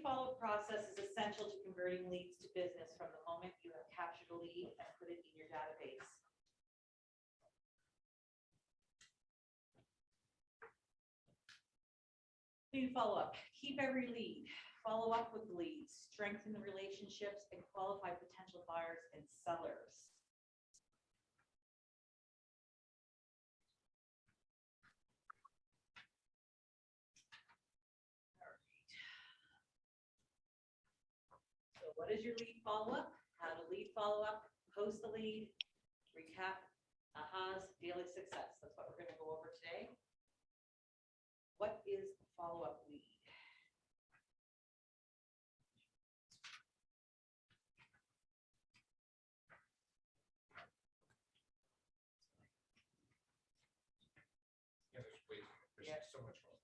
follow-up process is essential to converting leads to business from the moment you have captured a lead and put it in your database. Lead follow-up. Keep every lead. Follow up with leads. Strengthen the relationships and qualify potential buyers and sellers. So what is your lead follow-up? How to lead follow-up, post the lead, recap, ahas, daily success. That's what we're going to go over today. What is a follow-up lead? Yeah, there's Yeah. so much more.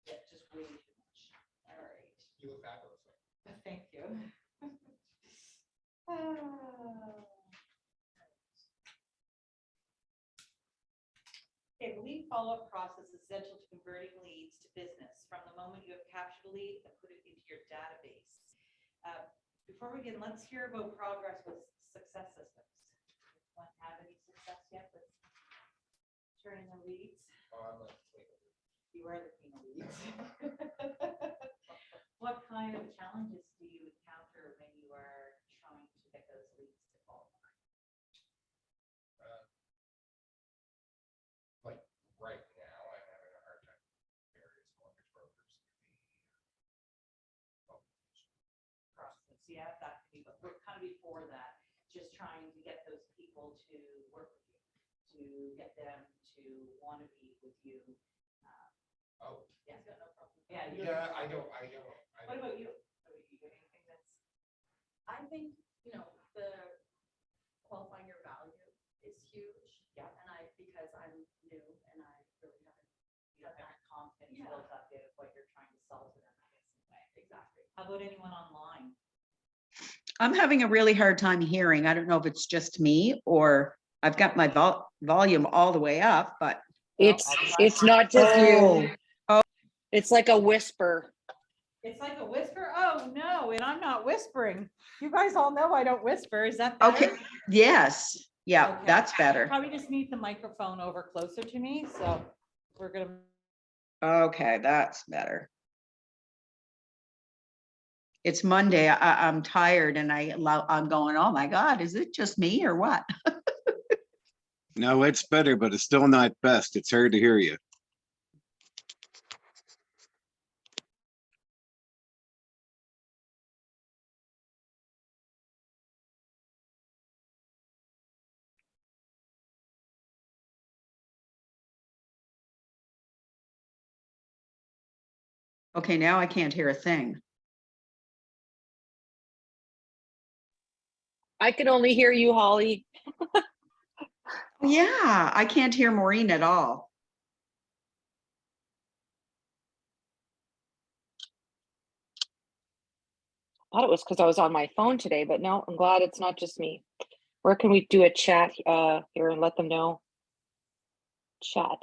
Yeah, just way too much. All right. You look fabulous. Thank you. Okay, the lead follow-up process is essential to converting leads to business from the moment you have captured a lead and put it into your database. Before we begin, let's hear about progress with success systems. Anyone have any success yet with turning the leads? Oh, I'm like, wait. You are the king of leads. What kind of challenges do you encounter when you are trying to get those leads to qualify? Like right now, I'm having a hard time with various mortgage brokers. Process, yeah, that can be, but we're kind of before that, just trying to get those people to work with you, to get them to want to be with you. Oh, Yeah, no problem. Yeah, you. yeah, I don't. What about you? What about you? Do you have anything that's? I think, you know, the qualifying your value is huge. Yeah. And because I'm new and I really haven't. You don't have that confidence Yeah. built up yet of what you're trying to sell to them, I guess, in a way. Exactly. How about anyone online? I'm having a really hard time hearing. I don't know if it's just me or I've got my volume all the way up, but. It's not just you. Oh. It's like a whisper. It's like a whisper. Oh, no, and I'm not whispering. You guys all know I don't whisper. Is that better? Okay, yes, yeah, Okay. that's better. Probably just need the microphone over closer to me, so we're gonna. Okay, that's better. It's Monday. I'm tired and I'm going, oh my God, is it just me or what? No, it's better, but it's still not best. It's hard to hear you. Okay, now I can't hear a thing. I can only hear you, Holly. Yeah, I can't hear Maureen at all. Thought it was because I was on my phone today, but no, I'm glad it's not just me. Where can we do a chat here and let them know? Chat.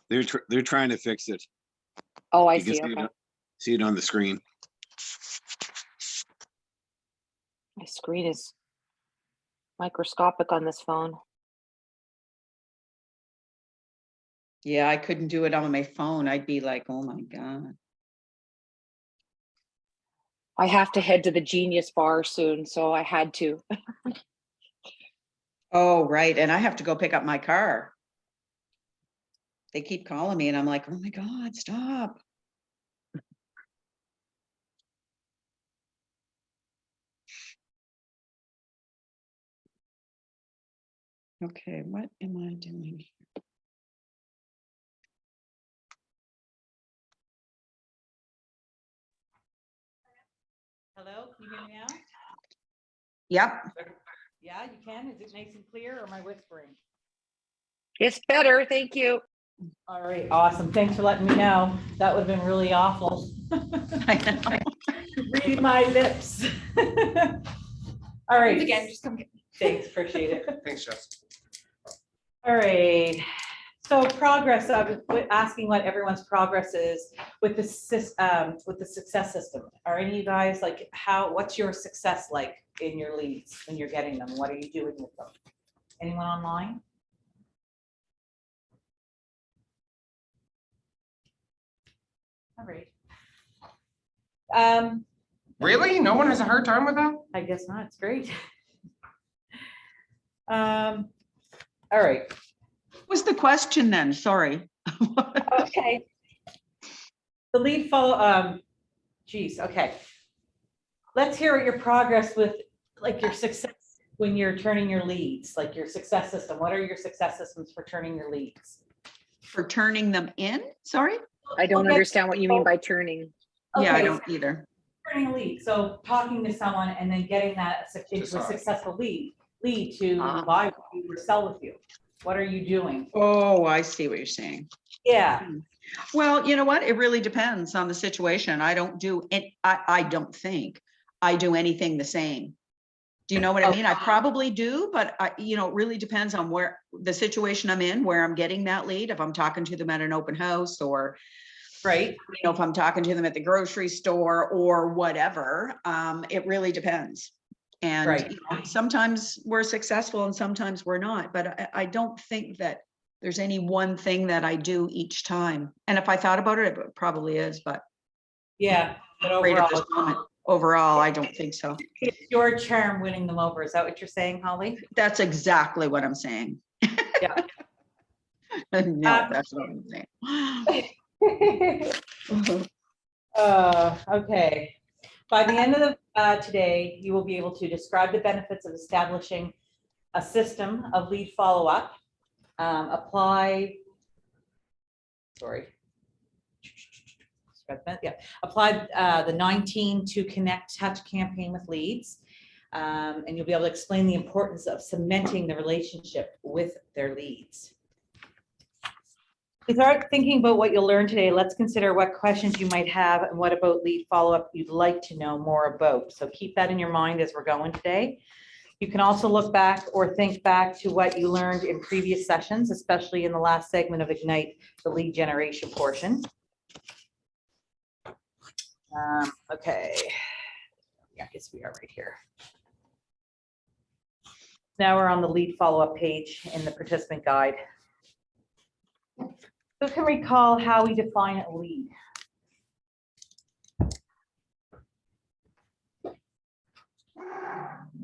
They're trying to fix it. Oh, I You can see. Okay. see it on the screen. My screen is microscopic on this phone. Yeah, I couldn't do it on my phone. I'd be like, oh my God. I have to head to the Genius Bar soon, so I had to. Oh, right. And I have to go pick up my car. They keep calling me and I'm like, oh my God, stop. Okay, what am I doing? Hello, can you hear me now? Yep. Yeah, you can. Is it nice and clear or am I whispering? It's better. Thank you. All right, awesome. Thanks for letting me know. That would have been really awful. I know. Read my lips. All right. Again, just come get me. Thanks, appreciate it. Thanks, Jess. All right. So progress, I was asking what everyone's progress is with the with the success system. Are any of you guys like, what's your success like in your leads when you're getting them? What are you doing with them? Anyone online? All right. Really? No one has a hard time with that? I guess not, it's great. All right, What was the question then? Sorry. Okay. the lead follow, geez, okay. Let's hear what your progress with, like your success when you're turning your leads, like your success system. What are your success systems for turning your leads? For turning them in? Sorry? I don't Okay. understand what you mean by turning. Yeah, I Okay, don't either. turning a lead, so talking to someone and then getting that into a Decide. successful lead to Ah. buy with you or sell with you. What are you doing? Oh, I see what you're saying. Yeah, Well, you know what? It really depends on the situation. I don't do it. I don't think I do anything the same. Do you know what I mean? I probably do, but it really depends on where the situation I'm in, where I'm getting that lead. If I'm talking to them at an open house or, right, if I'm talking to them at the grocery store or whatever, it really depends. And Right. Sometimes we're successful and sometimes we're not, but I don't think that there's any one thing that I do each time. And if I thought about it, it probably is, but yeah, but right at this overall, moment, overall, I don't think so. it's your charm winning them over. Is that what you're saying, Holly? That's exactly what I'm saying. Yeah. No, that's what I'm saying. Okay. By the end of today, you will be able to describe the benefits of establishing a system of lead follow-up, apply the 19 to connect touch campaign with leads. And you'll be able to explain the importance of cementing the relationship with their leads. If you start thinking about what you'll learn today, let's consider what questions you might have and what about lead follow-up you'd like to know more about. So keep that in your mind as we're going today. You can also look back or think back to what you learned in previous sessions, especially in the last segment of Ignite, the lead generation portion. Okay. Yeah, I guess we are right here. Now we're on the lead follow-up page in the participant guide. Who can recall how we define a lead?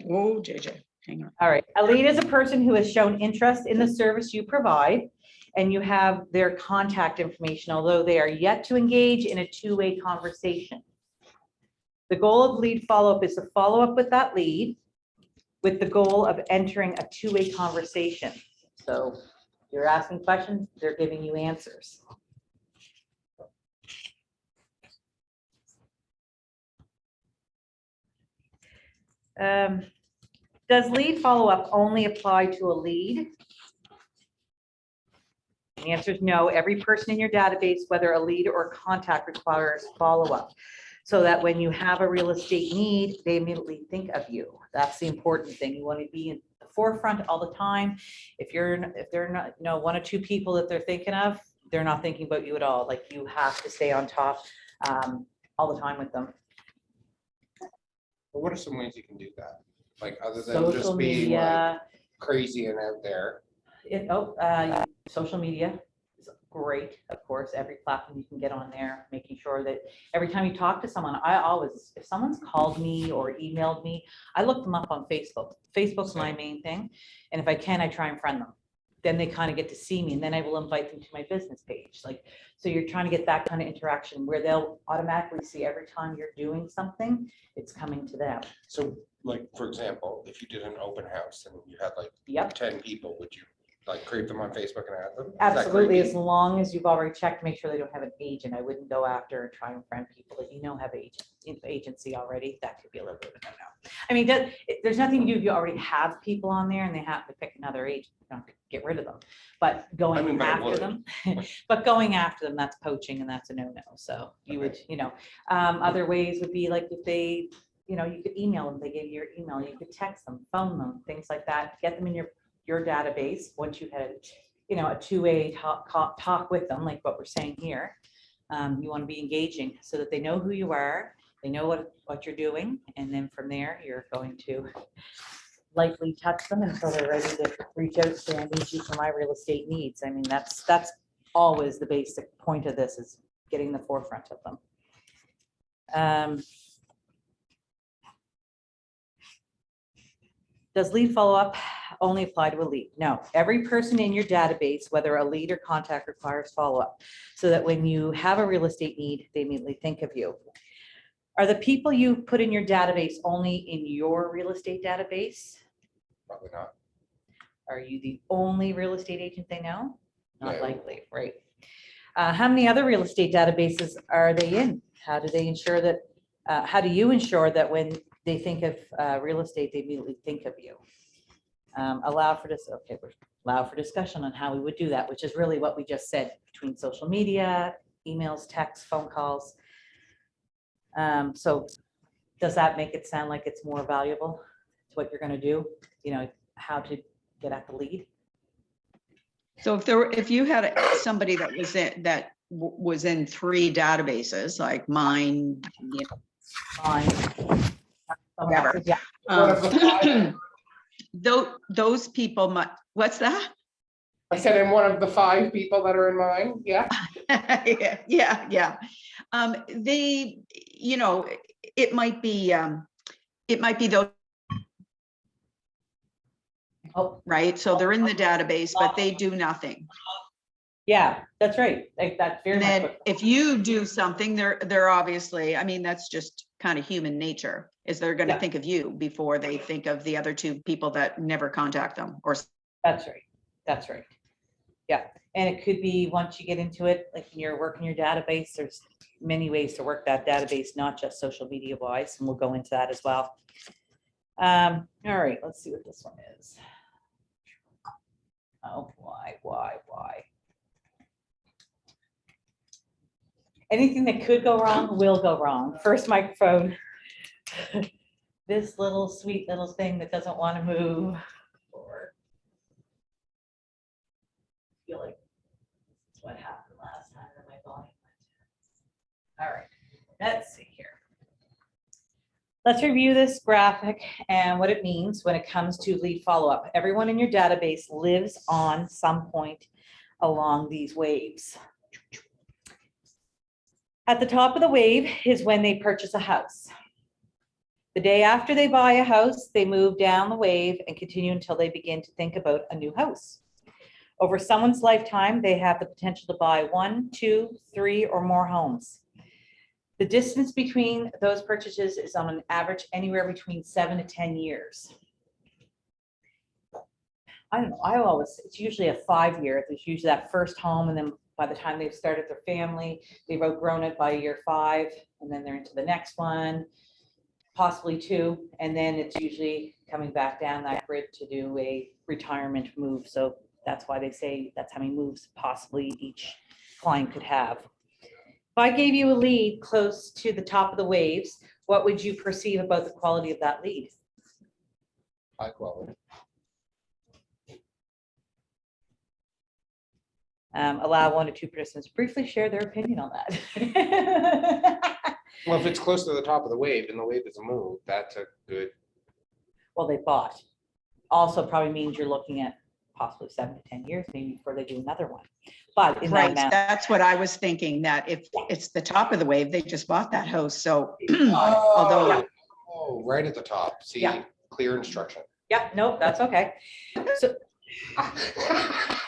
Oh, JJ, hang on. All right, a lead is a person who has shown interest in the service you provide, and you have their contact information, although they are yet to engage in a two-way conversation. The goal of lead follow-up is to follow up with that lead with the goal of entering a two-way conversation. So you're asking questions, they're giving you answers. Does lead follow-up only apply to a lead? The answer is no. Every person in your database, whether a lead or a contact, requires follow-up. So that when you have a real estate need, they immediately think of you. That's the important thing. You want to be in the forefront all the time. If they're not, one or two people that they're thinking of, they're not thinking about you at all. Like, you have to stay on top all the time with them. But what are some ways you can do that? Like, other than Social just being like media, crazy and out there? social media is great, of course, every platform you can get on there, making sure that every time you talk to someone, if someone's called me or emailed me, I look them up on Facebook. Facebook's my main thing. And if I can, I try and friend them. Then they kind of get to see me, and then I will invite them to my business page. So you're trying to get that kind of interaction where they'll automatically see every time you're doing something, it's coming to them. So, like, for example, if you did an open house and you had like Yep. 10 people, would you like create them on Facebook and add them? Is that Absolutely, creepy? as long as you've already checked, make sure they don't have an agent. I wouldn't go after and try and friend people that have agency already. That could be a little bit of a no. I mean, there's nothing you do if you already have people on there and they have to pick another agent. You don't have to get rid of them. But going but I after would. them, that's poaching, and that's a no-no. So you would, other ways would be like if they, you could email them, they gave you your email, you could text them, phone them, things like that. Get them in your database once you had you know, a two-way talk with them, like what we're saying here. You want to be engaging so that they know who you are, they know what you're doing, and then from there, you're going to lightly touch them until they're ready to reach out and say, I need you for my real estate needs. I mean, that's always the basic point of this, is getting the forefront of them. Does lead follow-up only apply to a lead? No, every person in your database, whether a lead or contact, requires follow-up, so that when you have a real estate need, they immediately think of you. Are the people you put in your database only in your real estate database? Probably not. Are you the only real estate agent they know? Not No. likely, right? How many other real estate databases are they in? How do they ensure that, how do you ensure that when they think of real estate, they immediately think of you? Allow for this, okay, allow for discussion on how we would do that, which is really what we just said, between social media, emails, texts, phone calls. So does that make it sound like it's more valuable to what you're gonna do? You know, how to get at the lead? So if you had somebody that was in 3 databases, like mine, you know, On Whatever. Yeah, One of the five. those people might, what's that? I said in one of the 5 people that are in mine, yeah. Yeah. They, you know, it might be those, oh, right? So they're in the database, but they do nothing. yeah, that's right. Like that's very And much then what- if you do something, they're obviously, I mean, that's just kind of human nature, is they're gonna Yeah. think of you before they think of the other 2 people that never contact them, or That's right. That's right. Yeah, and it could be, once you get into it, like when you're working your database, there's many ways to work that database, not just social media wise, and we'll go into that as well. All right, let's see what this one is. Oh, why? Anything that could go wrong will go wrong. First microphone. This little sweet little thing that doesn't want to move. Or feel like that's what happened last time that my volume went. All right, let's see here. Let's review this graphic and what it means when it comes to lead follow-up. Everyone in your database lives on some point along these waves. At the top of the wave is when they purchase a house. The day after they buy a house, they move down the wave and continue until they begin to think about a new house. Over someone's lifetime, they have the potential to buy 1, 2, 3, or more homes. The distance between those purchases is on an average anywhere between 7 to 10 years. I don't know, it's usually a 5-year. There's usually that first home, and then by the time they've started their family, they've outgrown it by year 5, and then they're into the next one, possibly 2, and then it's usually coming back down that grid to do a retirement move. So that's why they say that's how many moves possibly each client could have. If I gave you a lead close to the top of the waves, what would you perceive about the quality of that lead? High quality. Allow 1 to 2 participants briefly share their opinion on that. Well, if it's close to the top of the wave and the wave doesn't move, that's a good. Well, they bought. Also probably means you're looking at possibly 7 to 10 years, maybe before they do another one. But in that right, amount, that's what I was thinking, that if it's the top of the wave, they just bought that house, so although Oh, right at the top. See, Yeah. clear instruction. yeah, no, that's okay. So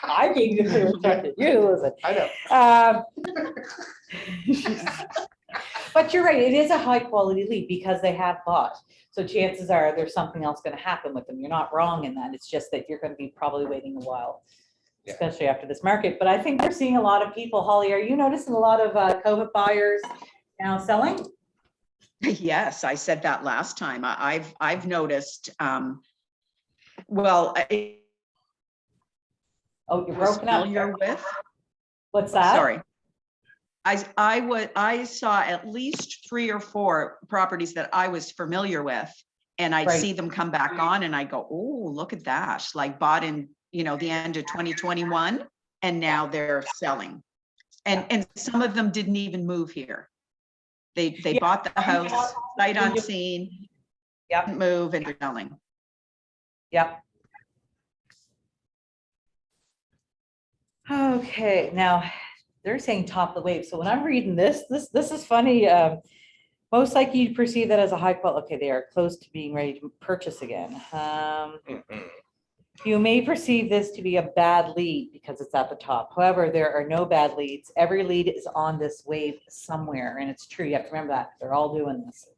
I gave you the clear instruction. You listen. I know. But you're right, it is a high quality lead because they have bought. So chances are there's something else going to happen with them. You're not wrong in that. It's just that you're going to be probably waiting a while, Yeah. especially after this market. But I think we're seeing a lot of people, Holly, are you noticing a lot of COVID buyers now selling? yes, I said that last time. I've noticed, well, Oh, you're was broken up. familiar with, What's that? sorry. I saw at least 3 or 4 properties that I was familiar with, and I'd Right. see them come back on and I go, oh, look at that, like bought in the end of 2021, and now they're selling. And some of them didn't even move here. They bought the house, sight unseen, Yep. didn't move, and they're selling. Yep. Okay, now they're saying top of the wave. So when I'm reading this is funny. Most likely you perceive that as a high quality. Okay, they are close to being ready to purchase again. You may perceive this to be a bad lead because it's at the top. However, there are no bad leads. Every lead is on this wave somewhere, and it's true. You have to remember that they're all doing this.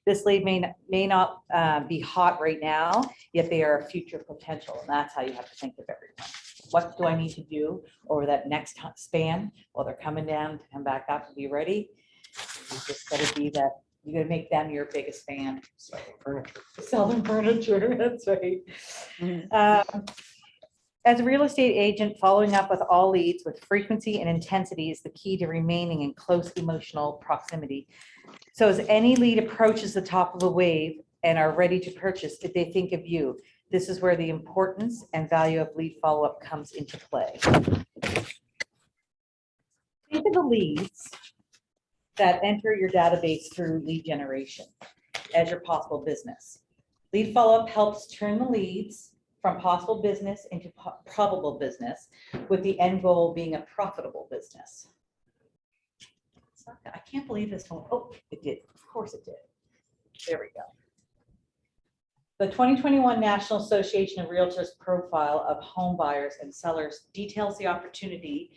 This lead may not be hot right now, yet they are a future potential, and that's how you have to think of everyone. What do I need to do over that next span while they're coming down to come back up and be ready? You just got to be that. You got to make them your biggest fan. Selling furniture. Sell them furniture. That's right. Mhm. As a real estate agent, following up with all leads with frequency and intensity is the key to remaining in close emotional proximity. So as any lead approaches the top of a wave and are ready to purchase, if they think of you, this is where the importance and value of lead follow-up comes into play. Think of the leads that enter your database through lead generation as your possible business. Lead follow-up helps turn the leads from possible business into probable business, with the end goal being a profitable business. I can't believe this one. Oh, it did. Of course it did. There we go. The 2021 National Association of Realtors profile of home buyers and sellers details the opportunity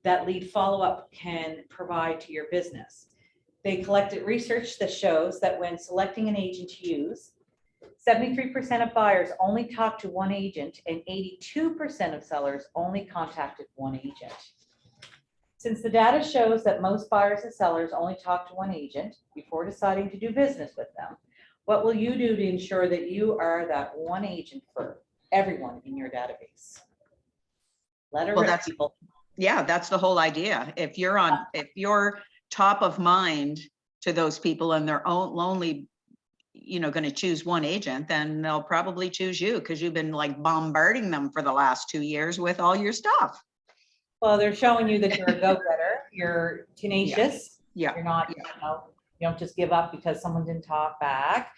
that lead follow-up can provide to your business. They collected research that shows that when selecting an agent to use, 73% of buyers only talked to one agent and 82% of sellers only contacted one agent. Since the data shows that most buyers and sellers only talk to one agent before deciding to do business with them, what will you do to ensure that you are that one agent for everyone in your database? Let her Well, rip, that's- people. Yeah, that's the whole idea. If you're top of mind to those people and they're only, going to choose one agent, then they'll probably choose you because you've been like bombarding them for the last 2 years with all your stuff. Well, they're showing you that you're a go-getter, you're tenacious. Yeah. You're not, you don't just give up because someone didn't talk back.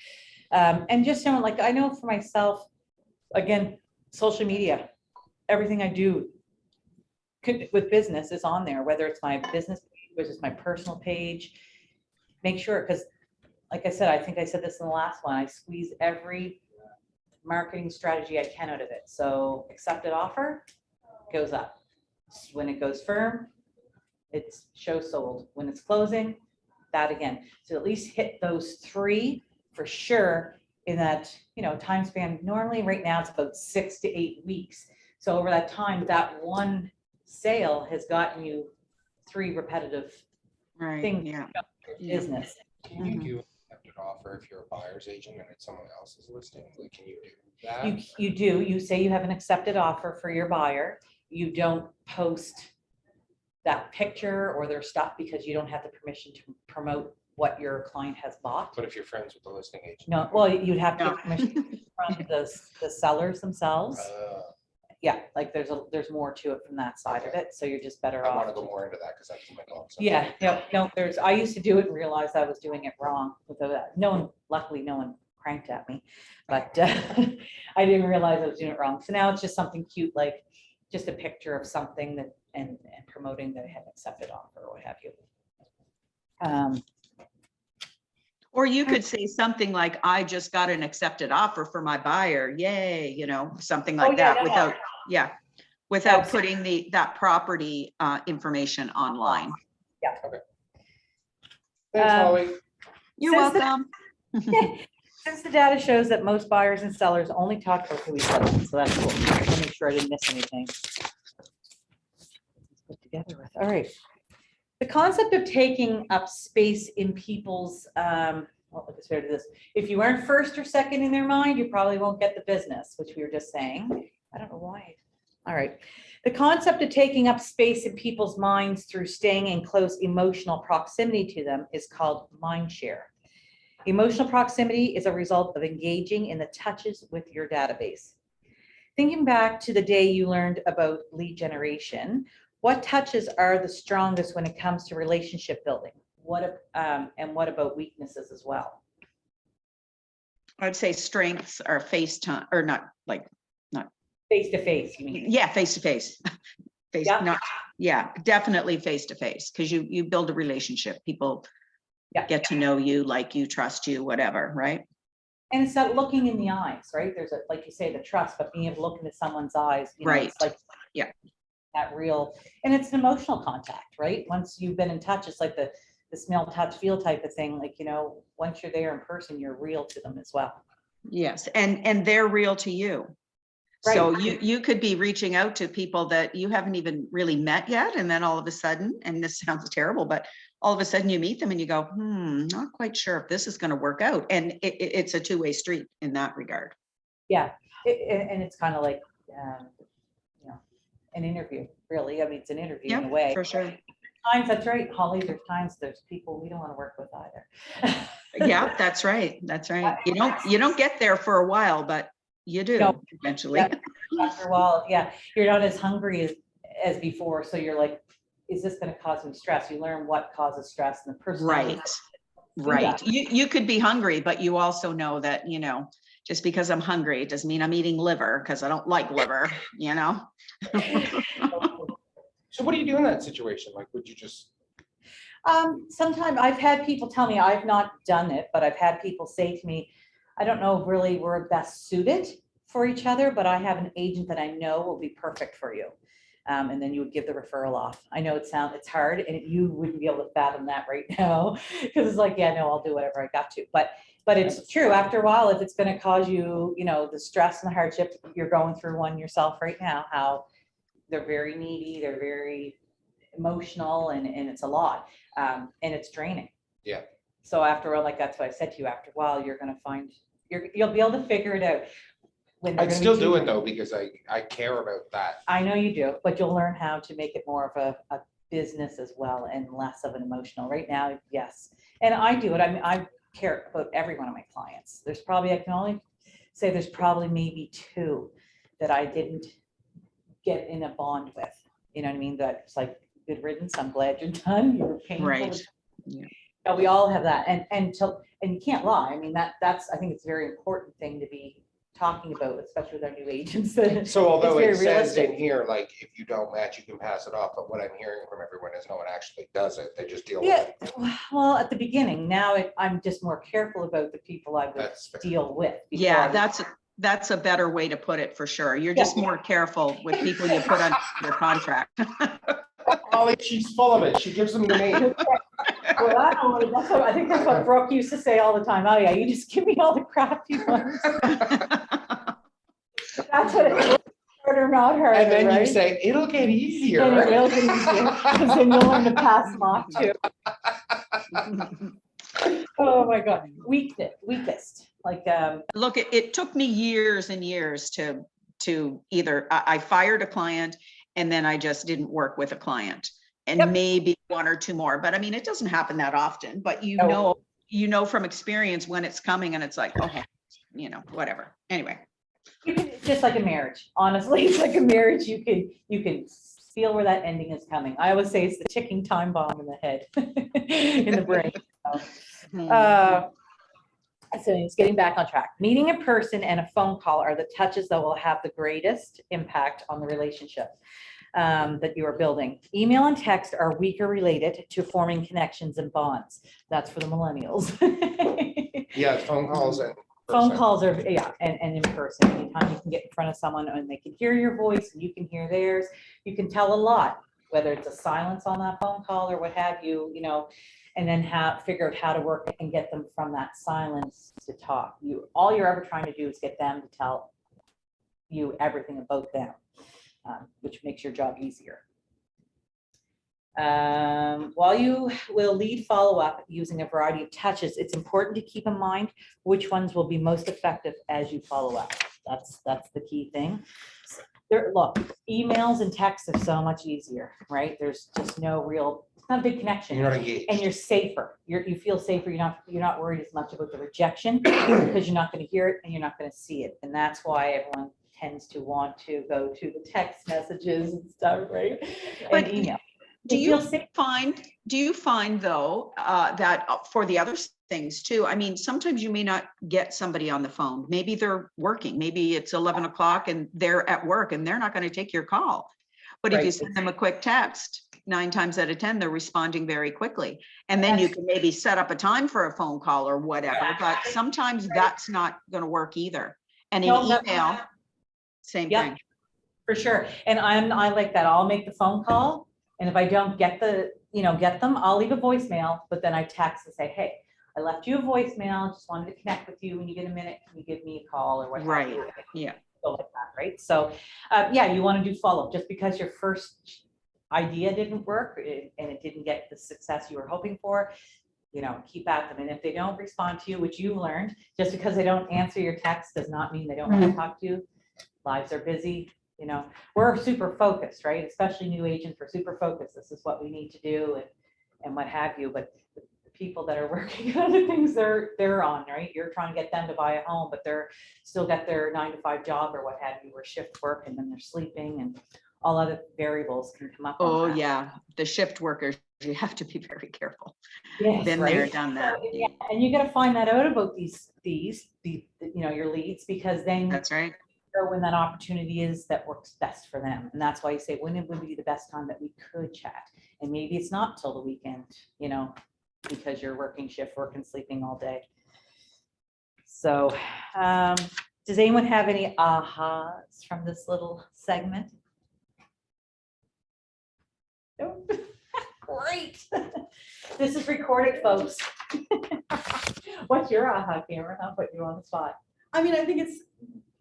And just showing, like, I know for myself, again, social media, everything I do with business is on there, whether it's my business page, whether it's my personal page. Make sure, because like I said, I think I said this in the last one, I squeeze every marketing strategy I can out of it. So accepted offer goes up. When it goes firm, it's show sold. When it's closing, that again. So at least hit those 3 for sure in that, time span. Normally right now it's about 6 to 8 weeks. So over that time, that one sale has gotten you 3 repetitive Right. things Yeah. in your business. Can you do an accepted offer if you're a buyer's agent and it's someone else's listing? Like, can you do that? You do, you say you have an accepted offer for your buyer. You don't post that picture or their stuff because you don't have the permission to promote what your client has bought. But if you're friends with the listing agent. No, well, you'd have to No. get permission from the sellers themselves. Yeah, like there's more to it from that side of it. So you're just better I want to off. go more into that because that's my dogs. Yeah, no, I used to do it and realized I was doing it wrong with that. Luckily no one cranked at me, but I didn't realize I was doing it wrong. So now it's just something cute, like just a picture of something that and promoting that I had an accepted offer or what have you. Or you could say something like, I just got an accepted offer for my buyer. Yay, something like yeah, that no. without Absolutely. putting that property information online. Thanks, Holly. You're Since the- welcome. Since the data shows that most buyers and sellers only talk to each other, so that's cool. Let me make sure I didn't miss anything. Put together with, all right. The concept of taking up space in people's, let's fair to this. If you aren't first or second in their mind, you probably won't get the business, which we were just saying. I don't know why. All right. The concept of taking up space in people's minds through staying in close emotional proximity to them is called mind share. Emotional proximity is a result of engaging in the touches with your database. Thinking back to the day you learned about lead generation, what touches are the strongest when it comes to relationship building? And what about weaknesses as well? I'd say strengths are FaceTime, or not like, Face to face, you mean? yeah, face to face. Face, Yeah. not, yeah, definitely face to face, because you build a relationship. People Yeah. get to know you, like you, trust you, whatever, right? And it's that looking in the eyes, right? There's a, like you say, the trust, but being able to look into someone's eyes, you know, Right. it's like. Yeah. That real, and it's an emotional contact, right? Once you've been in touch, it's like the smell, touch, feel type of thing. Like, you know, once you're there in person, you're real to them as well. Yes, and they're real to you. So Right. you could be reaching out to people that you haven't even really met yet, and then all of a sudden, and this sounds terrible, but all of a sudden you meet them and you go, not quite sure if this is going to work out. And it's a two-way street in that regard. Yeah, and it's kind of like, you know, an interview, really. I mean, it's an interview in a Yeah, way. for sure. Times, that's right, Holly, there's people we don't want to work with either. Yeah, that's right. That's right. You don't get there for a while, but you do No. eventually. Yeah. After a while, yeah, you're not as hungry as before, so you're like, is this going to cause me stress? You learn what causes stress and the person. Right, right. You could be hungry, but you also know that, you know, just because I'm hungry, it doesn't mean I'm eating liver, because I don't like liver, you know? So what do you do in that situation? Like, would you just, Sometimes I've had people tell me, I've not done it, but I've had people say to me, I don't know if really we're best suited for each other, but I have an agent that I know will be perfect for you. And then you would give the referral off. I know it's hard, and you wouldn't be able to fathom that right now, because it's like, yeah, no, I'll do whatever I got to. But it's true. After a while, if it's going to cause you, you know, the stress and the hardship, you're going through one yourself right now, how they're very needy, they're very emotional, and it's a lot, and it's draining. Yeah. So after a while, like that's what I said to you, after a while, you're going to find, you'll be able to figure it out. When they're I'd gonna be still too- do it though, because I care about that. I know you do, but you'll learn how to make it more of a business as well and less of an emotional. Right now, yes. And I do it. I mean, I care about every one of my clients. There's probably, I can only say there's probably maybe 2 that I didn't get in a bond with. You know what I mean? That's like, good riddance. I'm glad you're done. You were painful. Right. Yeah. Yeah, we all have that. And you can't lie. I mean, that's, I think it's a very important thing to be talking about, especially with our new agents. So although it very says realistic. in here, like, if you don't match, you can pass it off, but what I'm hearing from everyone is no one actually does it. They just deal with Yeah, it. well, at the beginning, now I'm just more careful about the people I would That's fair. deal with. before Yeah, I- that's a better way to put it, for sure. You're just more careful with people you put under contract. Holly, she's full of it. She gives them the name. Well, I think that's what Brooke used to say all the time. Oh yeah, you just give me all the crappy ones. That's what it's harder, not harder, And then you right? say, it'll get easier. And it will get easier, because then you'll learn to pass them off too. Oh my God, weakest, like, Look, it took me years and years to either, I fired a client and then I just didn't work with a client, and Yep. maybe 1 or 2 more, but I mean, it doesn't happen that often, but No. you know from experience when it's coming, and it's like, okay, you know, whatever. Anyway. it's just like a marriage, honestly, it's like a marriage, you can feel where that ending is coming. I always say it's the ticking time bomb in the head, in the brain. So it's getting back on track. Meeting a person and a phone call are the touches that will have the greatest impact on the relationship that you are building. Email and text are weaker related to forming connections and bonds. That's for the millennials. Yeah, phone calls and. Phone person. calls are, yeah, and in person, anytime you can get in front of someone and they can hear your voice and you can hear theirs, you can tell a lot, whether it's a silence on that phone call or what have you, you know, and then figure out how to work and get them from that silence to talk. All you're ever trying to do is get them to tell you everything about them, which makes your job easier. While you will lead follow-up using a variety of touches, it's important to keep in mind which ones will be most effective as you follow up. That's the key thing. Look, emails and texts are so much easier, right? There's just no real, it's not a big connection. You're not engaged. And you're safer. You feel safer. You're not worried as much about the rejection because you're not going to hear it and you're not going to see it. And that's why everyone tends to want to go to the text messages and stuff, right? But And email. Do It you feels safe. find though, that for the other things too, I mean, sometimes you may not get somebody on the phone. Maybe they're working, maybe it's 11 o'clock and they're at work and they're not going to take your call. But if you Right. send them a quick text, 9 times out of 10, they're responding very quickly. And then you can maybe set up a time for a phone call or whatever, but sometimes that's not going to work either. And in No, that's- email, same Yep. thing. For sure. And I like that. I'll make the phone call. And if I don't get get them, I'll leave a voicemail, but then I text and say, hey, I left you a voicemail, just wanted to connect with you. When you get a minute, can you give me a call or what have Right. you? Yeah. Go like that, right? So, yeah, you want to do follow-up. Just because your first idea didn't work and it didn't get the success you were hoping for, keep at them. And if they don't respond to you, which you've learned, just because they don't answer your text does not mean they don't want to talk to you. Lives are busy. We're super focused, right? Especially new agents, we're super focused. This is what we need to do and what have you. But the people that are working on the things they're on, right? You're trying to get them to buy a home, but they're still got their 9-to-5 job or what have you, or shift work, and then they're sleeping and all other variables can come up. Oh, on that. yeah. The shift workers, you have to be very careful. Yes, Been there, right? done that. So, yeah, and you got to find that out about these, your leads, because then That's right. know when that opportunity is that works best for them. And that's why you say, when it would be the best time that we could chat? And maybe it's not till the weekend, because you're working shift work and sleeping all day. So, does anyone have any ahas from this little segment? No? Great. This is recorded, folks. What's your aha, Cameron? I'll put you on the spot. I mean, I think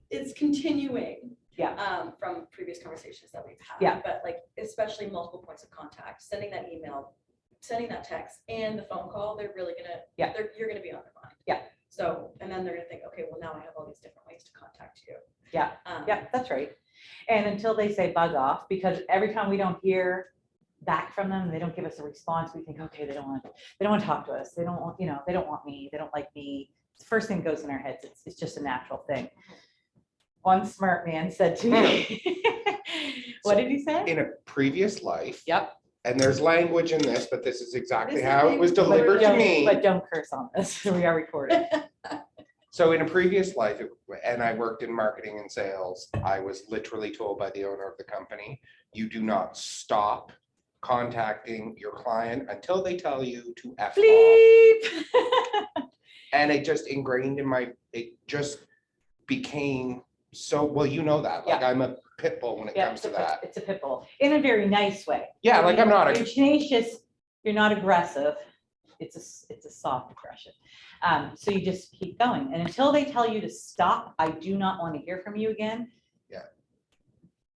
it's continuing. Yeah. From previous conversations that we've had. Yeah. But like, especially multiple points of contact, sending that email, sending that text and the phone call, they're really gonna, Yeah. you're gonna be on their mind. Yeah. So, and then they're gonna think, okay, well, now I have all these different ways to contact you. Yeah. Yeah, that's right. And until they say bug off, because every time we don't hear back from them, they don't give us a response, we think, okay, they don't want to talk to us. They don't want, they don't want me. They don't like me. The first thing goes in our heads. It's just a natural thing. One smart man said to me, what did he say? In a previous life, Yep. and there's language in this, but this is exactly This is how it was being delivered to me. But don't curse on this. We are recording. So in a previous life, and I worked in marketing and sales, I was literally told by the owner of the company, you do not stop contacting your client until they tell you to F off. Bleep. And it just ingrained in it just became so, well, that, like, I'm a pit bull when it Yeah, comes to that. it's a pit bull in a very nice way. Yeah, like I'm not You're tenacious, you're not aggressive. It's a soft aggression. So you just keep going. And until they tell you to stop, I do not want to hear from you again. Yeah.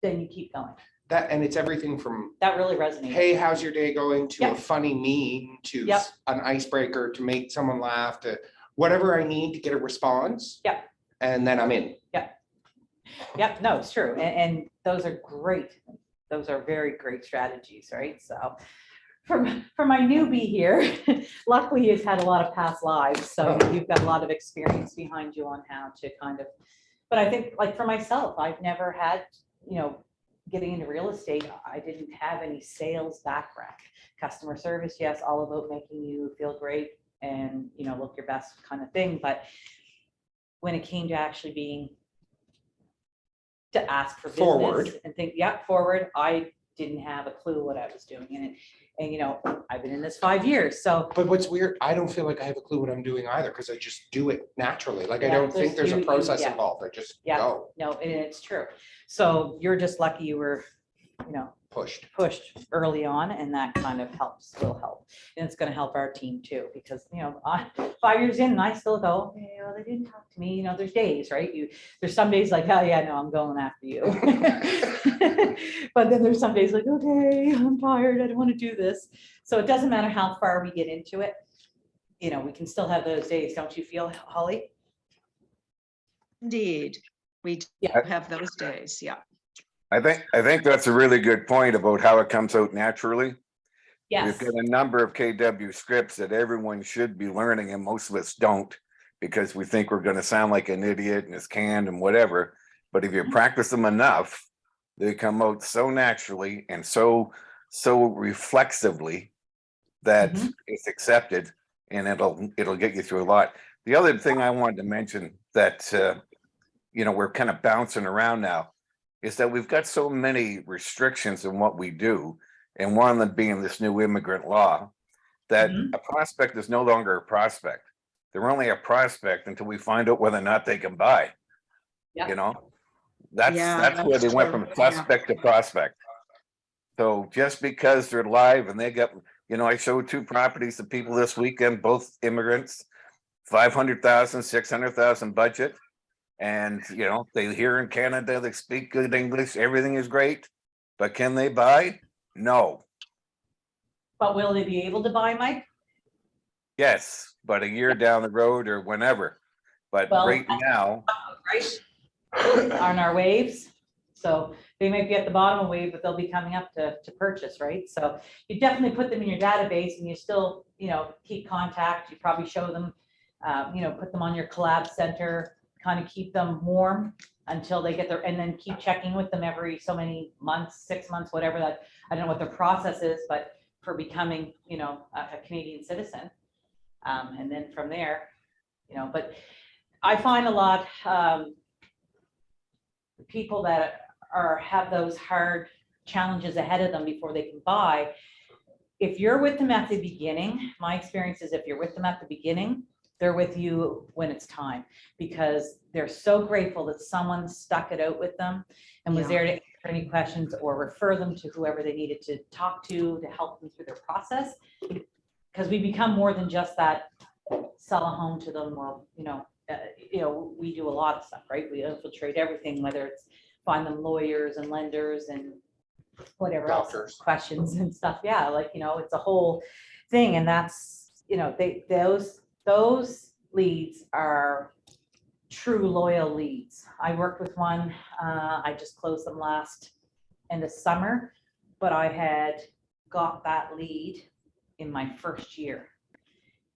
Then you keep going. That, and it's everything from, That really resonates. hey, how's your day going, to a Yep. funny meme, to Yep. an icebreaker, to make someone laugh, to whatever I need to get a response. Yep. And then I'm in. Yep, no, it's true. And those are great. Those are very great strategies, right? So for my newbie here, luckily he's had a lot of past lives. So you've got a lot of experience behind you on how to but I think like for myself, I've never had, getting into real estate, I didn't have any sales background. Customer service, yes, all about making you feel great and, look your best kind of thing. But when it came to actually being to ask for business Forward. and think, forward, I didn't have a clue what I was doing in it. And, I've been in this 5 years, so. But what's weird, I don't feel like I have a clue what I'm doing either, because I just do it naturally. Like, I Yeah, don't think there's a you- process yeah. involved. I just Yeah. go, No, and it's true. So you're just lucky you were, pushed. pushed early on, and that kind of will help. And it's gonna help our team too, because, 5 years in, and I still go, okay, well, they didn't talk to me, there's days, right? There's some days like, oh yeah, no, I'm going after you. But then there's some days like, okay, I'm tired, I don't want to do this. So it doesn't matter how far we get into it, we can still have those days, don't you feel, Holly? Indeed. We do Yeah. have those days. Yeah. I think that's a really good point about how it comes out naturally. Yes, We've got a number of KW scripts that everyone should be learning, and most of us don't, because we think we're going to sound like an idiot and it's canned and whatever. But if you practice them enough, they come out so naturally and so reflexively that Mhm. it's accepted, and it'll get you through a lot. The other thing I wanted to mention that we're kind of bouncing around now is that we've got so many restrictions in what we do, and one of them being this new immigrant law, that Mhm. a prospect is no longer a prospect. They're only a prospect until we find out whether or not they can buy. Yeah. You know, that's Yeah, where they that's went true. from Yeah. suspect to prospect. So just because they're live and they got, I showed 2 properties to people this weekend, both immigrants, 500,000, 600,000 budget. And, they here in Canada, they speak good English, everything is great, but can they buy? No. But will they be able to buy, Mike? Yes, but a year down the road or whenever. But Well, right now, right? On our waves. So they might be at the bottom of wave, but they'll be coming up to purchase, right? So you definitely put them in your database and you still, keep contact. You probably show them, put them on your collab center, kind of keep them warm until they get and then keep checking with them every so many months, 6 months, whatever that, I don't know what their process is, but for becoming, a Canadian citizen. And then from there, but I find a lot, people that have those hard challenges ahead of them before they can buy. If you're with them at the beginning, my experience is if you're with them at the beginning, they're with you when it's time, because they're so grateful that someone stuck it out with them and was Yeah. there to answer any questions or refer them to whoever they needed to talk to help them through their process. Because we become more than just that, sell a home to them, or, we do a lot of stuff, right? We infiltrate everything, whether it's find them lawyers and lenders and whatever else, Doctors. questions and stuff. Yeah, it's a whole thing. And that's, those leads are true loyal leads. I worked with one, I just closed them last end of summer, but I had got that lead in my first year.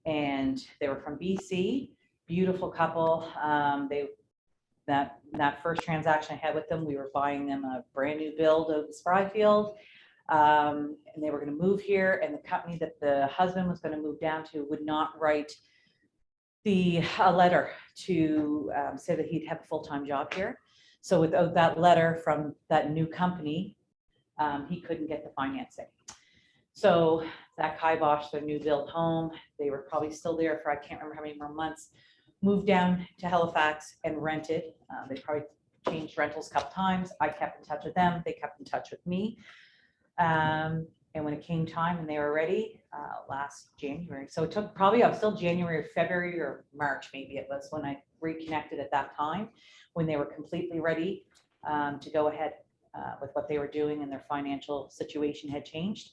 And they were from BC, beautiful couple. That first transaction I had with them, we were buying them a brand new build of Spryfield. And they were going to move here, and the company that the husband was going to move down to would not write a letter to say that he'd have a full-time job here. So without that letter from that new company, he couldn't get the financing. So that kiboshed their new built home. They were probably still there for, I can't remember how many more months, moved down to Halifax and rented. They probably changed rentals a couple times. I kept in touch with them. They kept in touch with me. And when it came time and they were ready, last January. So it took probably, I was still January or February or March, maybe it was, when I reconnected at that time, when they were completely ready to go ahead with what they were doing, and their financial situation had changed.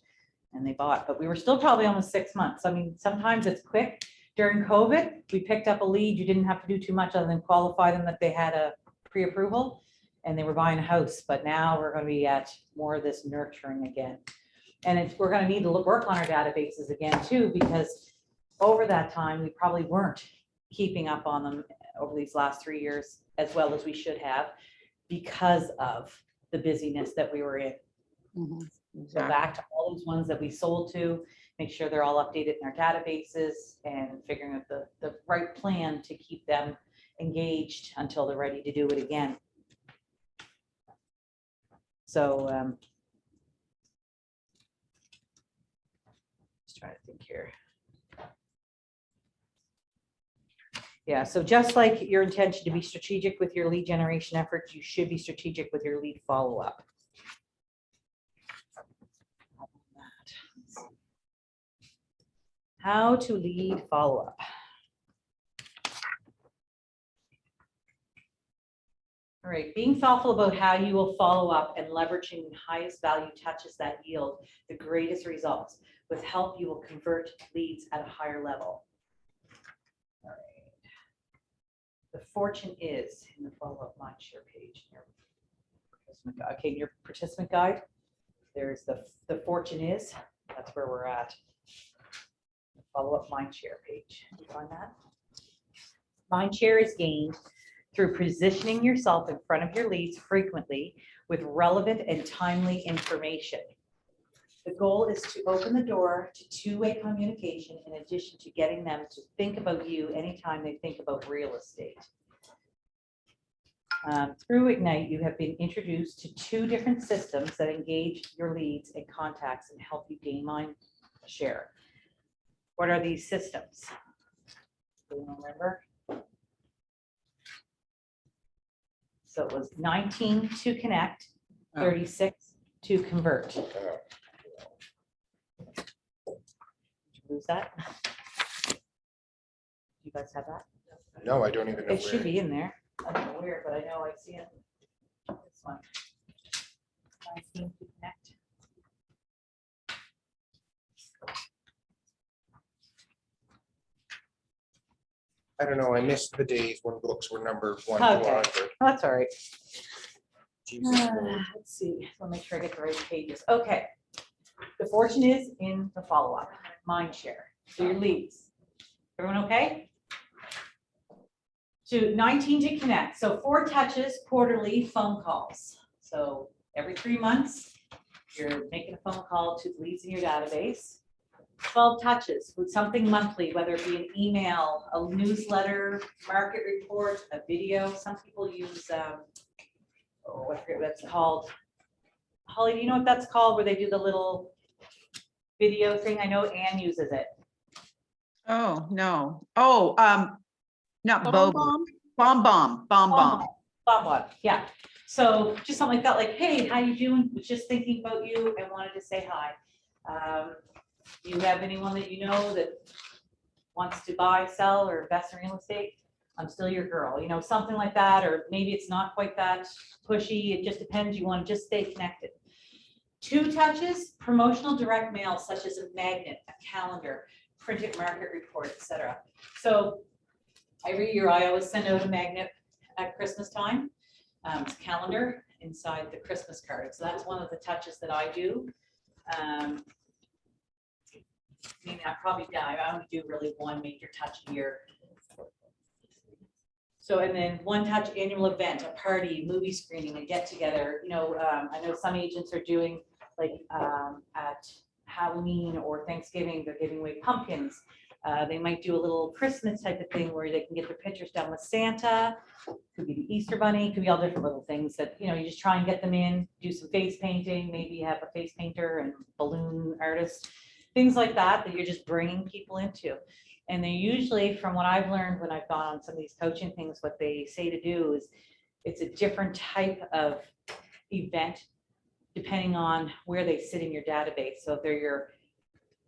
And they bought, but we were still probably almost 6 months. I mean, sometimes it's quick. During COVID, we picked up a lead. You didn't have to do too much other than qualify them that they had a pre-approval and they were buying a house. But now we're going to be at more of this nurturing again. And we're going to need to work on our databases again too, because over that time, we probably weren't keeping up on them over these last 3 years as well as we should have, because of the busyness that we were in. Mhm. So back to all those ones that we sold to, make sure they're all updated in our databases, and figuring out the right plan to keep them engaged until they're ready to do it again. So just trying to think here. Yeah, so just like your intention to be strategic with your lead generation efforts, you should be strategic with your lead follow-up. How to lead follow-up. All right, being thoughtful about how you will follow up and leveraging the highest value touches that yield the greatest results. With help, you will convert leads at a higher level. All right. The fortune is in the follow-up mindshare page. Okay, your participant guide. There's the fortune is. That's where we're at. Follow-up Mindshare page. You find that? Mindshare is gained through positioning yourself in front of your leads frequently with relevant and timely information. The goal is to open the door to two-way communication in addition to getting them to think about you anytime they think about real estate. Through Ignite, you have been introduced to 2 different systems that engage your leads and contacts and help you gain mind share. What are these systems? Do you remember? So it was 19 to connect, 36 to convert. Did you lose that? You guys have that? No, I don't even know It should where. be in there. I don't know where, but I know I see it. This one. 19 to connect. I don't know. I missed the days when books were numbered 1 Okay. to 100. That's all right. Jesus Lord. Let's see, let me make sure I get the right pages. Okay. The fortune is in the follow-up, mind share, so your leads. Everyone okay? To 19 to connect, so 4 touches quarterly phone calls. So every 3 months, you're making a phone call to the leads in your database. 12 touches with something monthly, whether it be an email, a newsletter, market report, a video. Some people use, oh, I forget what it's called. Holly, do you know what that's called, where they do the little video thing? I know Anne uses it. Oh, no. Oh, not Bomb Bobo. Bomb. Bomb, yeah. So just something like that, like, hey, how you doing? Was just thinking about you and wanted to say hi. Do you have anyone that you know that wants to buy, sell, or invest in real estate? I'm still your girl, you know, something like that, or maybe it's not quite that pushy. It just depends. You want to just stay connected. 2 touches, promotional direct mail, such as a magnet, a calendar, printed market report, etc. So every year I always send out a magnet at Christmas time. It's a calendar inside the Christmas card. So that's one of the touches that I do. I mean, I probably die. I only do really 1 major touch a year. So, and then 1 touch annual event, a party, movie screening, a get together. You know, I know some agents are doing like at Halloween or Thanksgiving, they're giving away pumpkins. They might do a little Christmas type of thing where they can get their pictures done with Santa. Could be the Easter Bunny, could be all different little things that, you know, you just try and get them in, do some face painting, maybe have a face painter and balloon artist, things like that, that you're just bringing people into. And they usually, from what I've learned when I've gone on some of these coaching things, what they say to do is it's a different type of event depending on where they sit in your database. So if they're your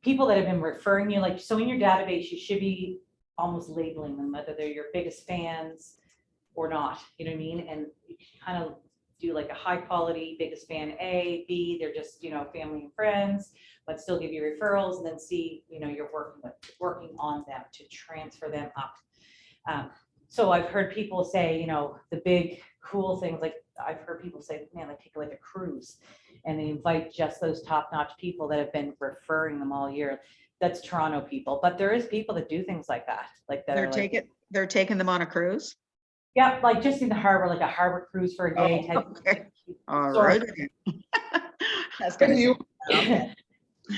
people that have been referring you, like, so in your database, you should be almost labeling them, whether they're your biggest fans or not, you know what I mean? And you kind of do like a high quality biggest fan A, B, they're just, you know, family and friends, but still give you referrals, and then C, you know, you're working on them to transfer them up. So I've heard people say, you know, the big cool things, like I've heard people say, man, they take like a cruise and they invite just those top-notch people that have been referring them all year. That's Toronto people, but there is people that do things like that, like that. They're taking them on a cruise? Yeah, like just in the harbor, like a harbor cruise for a day type. Okay. All So- right. That's gonna be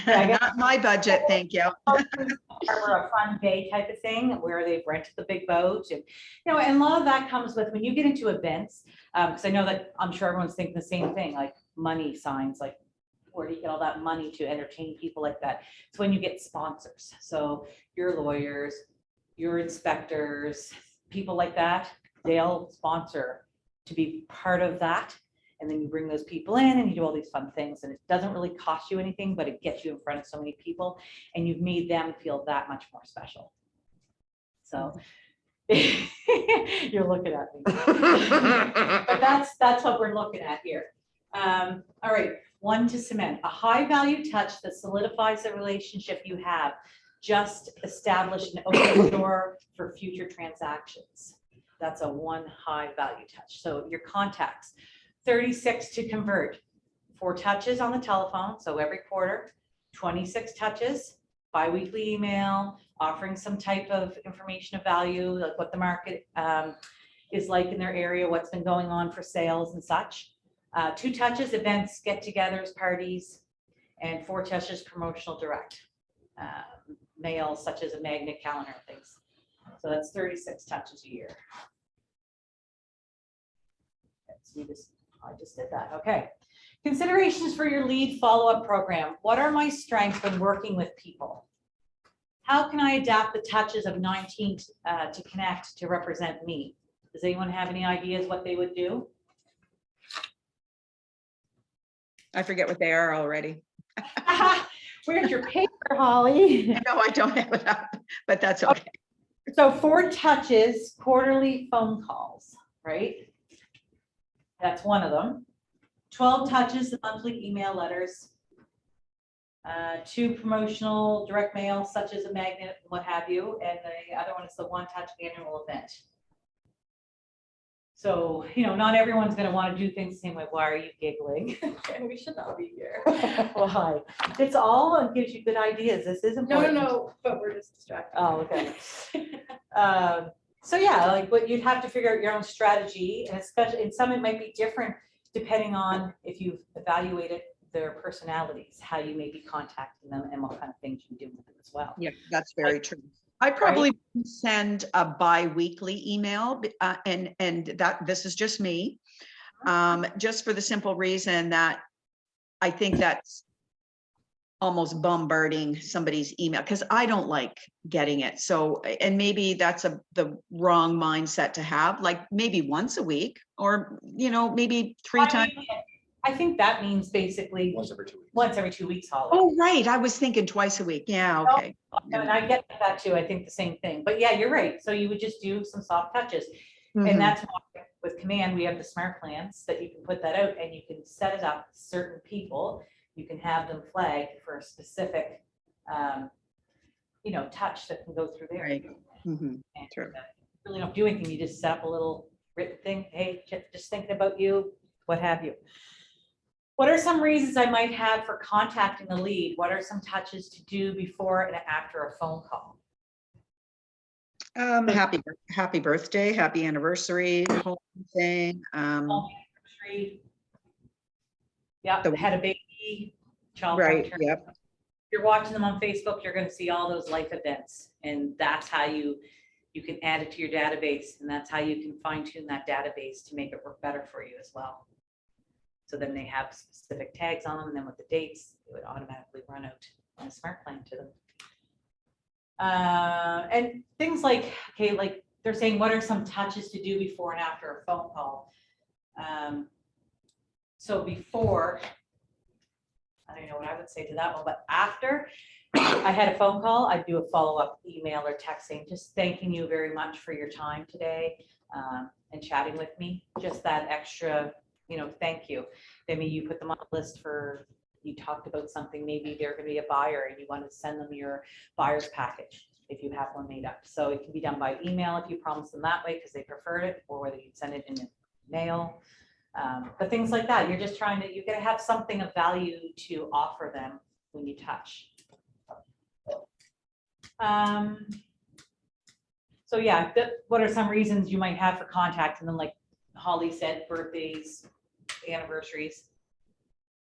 I guess- not my budget, thank you. Harbor, a fun day type of thing where they've rented the big boat, and you know, and a lot of that comes with when you get into events. Because I know that I'm sure everyone's thinking the same thing, like money signs, like where do you get all that money to entertain people like that? It's when you get sponsors. So your lawyers, your inspectors, people like that, they'll sponsor to be part of that. And then you bring those people in and you do all these fun things, and it doesn't really cost you anything, but it gets you in front of so many people and you've made them feel that much more special. So you're looking at me. But that's what we're looking at here. All right, 1 to cement, a high value touch that solidifies the relationship you have. Just establish an open door for future transactions. That's a 1 high value touch. So your contacts, 36 to convert, 4 touches on the telephone, so every quarter, 26 touches, biweekly email, offering some type of information of value, like what the market is like in their area, what's been going on for sales and such. 2 touches, events, get-togethers, parties, and 4 touches, promotional direct mail, such as a magnet calendar, things. So that's 36 touches a year. I just did that. Okay. Considerations for your lead follow-up program. What are my strengths when working with people? How can I adapt the touches of 19 to connect to represent me? Does anyone have any ideas what they would do? I forget what they are already. Where's your paper, Holly? No, I don't have it up, but that's okay. So 4 touches, quarterly phone calls, right? That's one of them. 12 touches, the monthly email letters. 2 promotional direct mail, such as a magnet, what have you. And the other one is the 1 touch annual event. So, you know, not everyone's going to want to do things the same way. Why are you giggling? And we should not be here. Why? It's all, it gives you good ideas. This is No, important. no, but we're just distracted. Oh, okay. So yeah, like, but you'd have to figure out your own strategy, and especially in some, it might be different depending on if you've evaluated their personalities, how you may be contacting them and what kind of things you do with them as well. Yeah, that's very true. I probably send a bi-weekly email and that this is just me. Just for the simple reason that I think that's almost bombarding somebody's email because I don't like getting it. So, and maybe that's the wrong mindset to have, like maybe once a week or, you know, maybe 3 times. I think that means basically Once every 2 weeks. once every 2 weeks, Holly. Oh, right. I was thinking twice a week. Yeah, okay. And I get that too. I think the same thing. But yeah, you're right. So you would just do some soft touches. Mhm. And that's why with Command, we have the smart plans that you can put that out and you can set it up with certain people. You can have them flagged for a specific, you know, touch that can go through there. Right. Mhm. And, True. really don't do anything. You just set up a little written thing. Hey, just thinking about you, what have you. What are some reasons I might have for contacting the lead? What are some touches to do before and after a phone call? Happy birthday, happy anniversary, whole thing. Anniversary. Yeah, The- had a baby, child. Right, born. yep. If you're watching them on Facebook, you're going to see all those life events, and that's how you can add it to your database, and that's how you can fine tune that database to make it work better for you as well. So then they have specific tags on them, and then with the dates, it would automatically run out on a smart plan to them. And things like, okay, like they're saying, what are some touches to do before and after a phone call? So before, I don't know what I would say to that one, but after I had a phone call, I'd do a follow-up email or text saying, just thanking you very much for your time today and chatting with me. Just that extra, you know, thank you. Then maybe you put them on a list for, you talked about something, maybe they're going to be a buyer and you want to send them your buyer's package if you have one made up. So it can be done by email if you promise them that way because they preferred it, or whether you send it in mail. But things like that, you're just trying to, you're going to have something of value to offer them when you touch. So yeah, what are some reasons you might have for contacting them? Like Holly said, birthdays, anniversaries.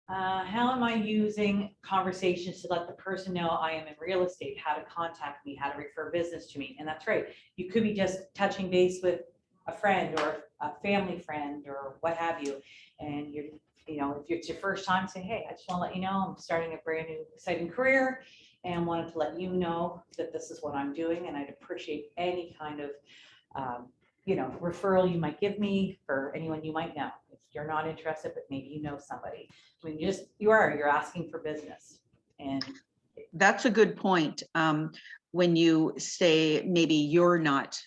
How am I using conversations to let the person know I am in real estate, how to contact me, how to refer business to me? And that's right. You could be just touching base with a friend or a family friend or what have you. And you're, you know, if it's your first time, say, hey, I just want to let you know I'm starting a brand new exciting career and wanted to let you know that this is what I'm doing. And I'd appreciate any kind of, you know, referral you might give me for anyone you might know. If you're not interested, but maybe you know somebody. I mean, you're asking for business. And That's a good point. When you say maybe you're not,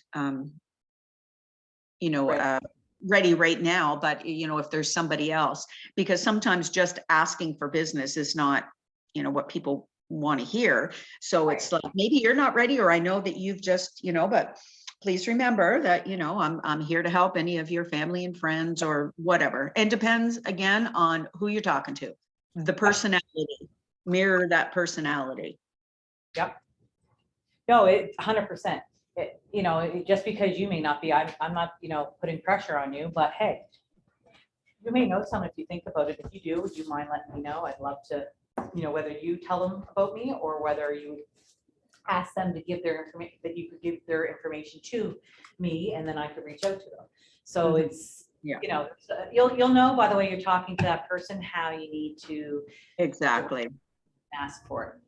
you know, Right. ready right now, but you know, if there's somebody else, because sometimes just asking for business is not, you know, what people want to hear. So it's like, maybe you're not ready, or I know that you've just, you know, but please remember that, you know, I'm here to help any of your family and friends or whatever. And depends again on who you're talking to, the personality, mirror that personality. Yep. No, it 100%. You know, just because you may not be, I'm not, you know, putting pressure on you, but hey, you may know someone if you think about it. If you do, would you mind letting me know? I'd love to, you know, whether you tell them about me or whether you ask them to give their information, that you could give their information to me and then I could reach out to them. So Mhm. it's, Yeah. you know, you'll know by the way you're talking to that person, how you need to Exactly. ask for it.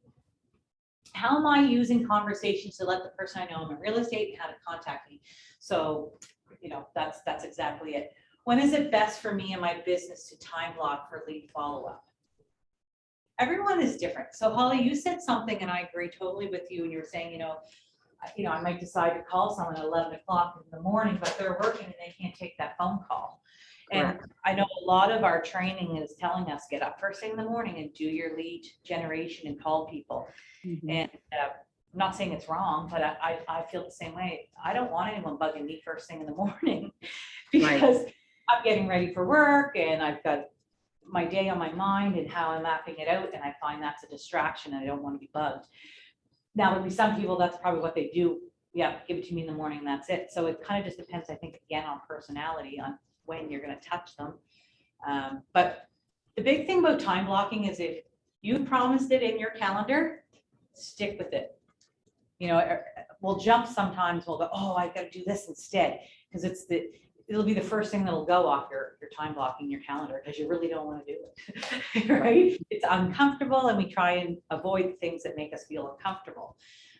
How am I using conversations to let the person I know I'm in real estate how to contact me? So, you know, that's exactly it. When is it best for me and my business to time block for lead follow-up? Everyone is different. So Holly, you said something and I agree totally with you. And you're saying, you know, I might decide to call someone at 11 o'clock in the morning, but they're working and they can't take that phone call. And I know a lot of our training is telling us get up first thing in the morning and do your lead generation and call people. Mhm. And I'm not saying it's wrong, but I feel the same way. I don't want anyone bugging me first thing in the morning because I'm getting ready for work and I've got my day on my mind and how I'm mapping it out. And I find that's a distraction and I don't want to be bugged. Now, there'll be some people, that's probably what they do. Yeah, give it to me in the morning and that's it. So it kind of just depends, I think, again, on personality, on when you're going to touch them. But the big thing about time blocking is if you promised it in your calendar, stick with it. You know, we'll jump sometimes, we'll go, oh, I got to do this instead, because it'll be the first thing that'll go off your time blocking your calendar because you really don't want to do it, right? It's uncomfortable and we try and avoid things that make us feel uncomfortable.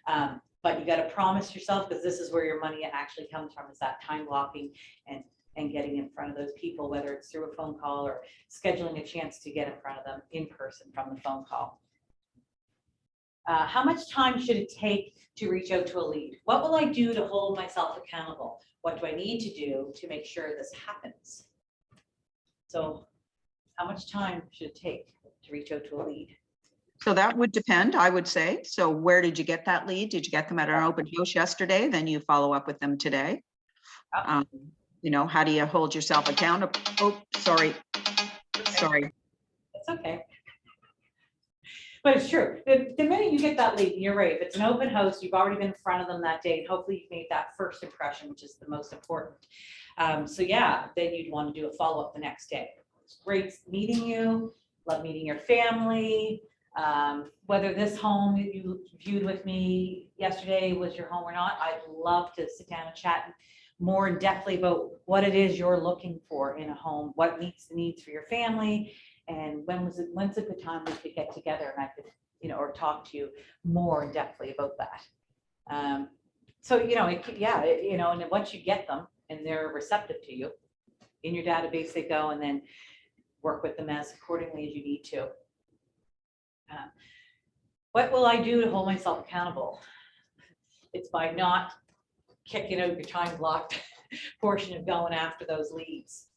But you got to promise yourself, because this is where your money actually comes from, is that time blocking and getting in front of those people, whether it's through a phone call or scheduling a chance to get in front of them in person from the phone call. How much time should it take to reach out to a lead? What will I do to hold myself accountable? What do I need to do to make sure this happens? So how much time should it take to reach out to a lead? So that would depend, I would say. So where did you get that lead? Did you get them at an open house yesterday? Then you follow up with them today. You know, how do you hold yourself accountable? Oh, sorry. Sorry. It's okay. But it's true. The minute you get that lead, you're right. If it's an open house, you've already been in front of them that day. And hopefully you've made that first impression, which is the most important. So yeah, then you'd want to do a follow-up the next day. It's great meeting you. Love meeting your family. Whether this home you viewed with me yesterday was your home or not, I'd love to sit down and chat more in depthly about what it is you're looking for in a home, what meets the needs for your family. And when's a good time we could get together and I could, you know, or talk to you more in depthly about that. So, you know, you know, and then once you get them and they're receptive to you, in your database they go, and then work with them as accordingly as you need to. What will I do to hold myself accountable? It's by not kicking out your time blocked portion of going after those leads.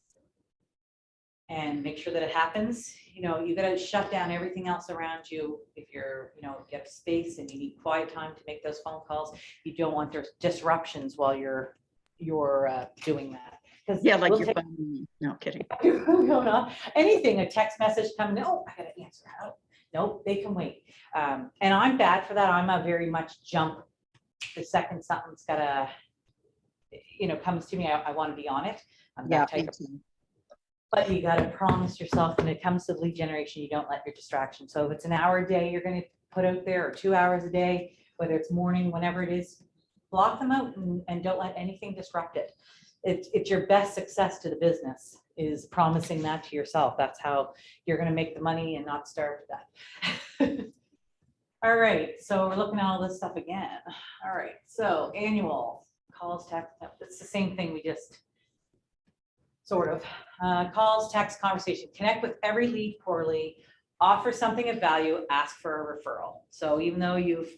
And make sure that it happens. You know, you got to shut down everything else around you. If you're, you know, you have space and you need quiet time to make those phone calls, you don't want there's disruptions while you're doing that. Because Yeah, like your phone. No kidding. going on. Anything, a text message coming, oh, I got to answer that. Nope, they can wait. And I'm bad for that. I'm a very much jump. The second something's got to, you know, comes to me, I want to be on it. I'm that type of. But you got to promise yourself when it comes to lead generation, you don't let your distraction. So if it's an hour a day you're going to put out there, or 2 hours a day, whether it's morning, whenever it is, block them out and don't let anything disrupt it. It's your best success to the business is promising that to yourself. That's how you're going to make the money and not starve to death. All right, so we're looking at all this stuff again. All right, so annual calls, text, it's the same thing we just sort of. Calls, text, conversation, connect with every lead quarterly, offer something of value, ask for a referral. So even though you've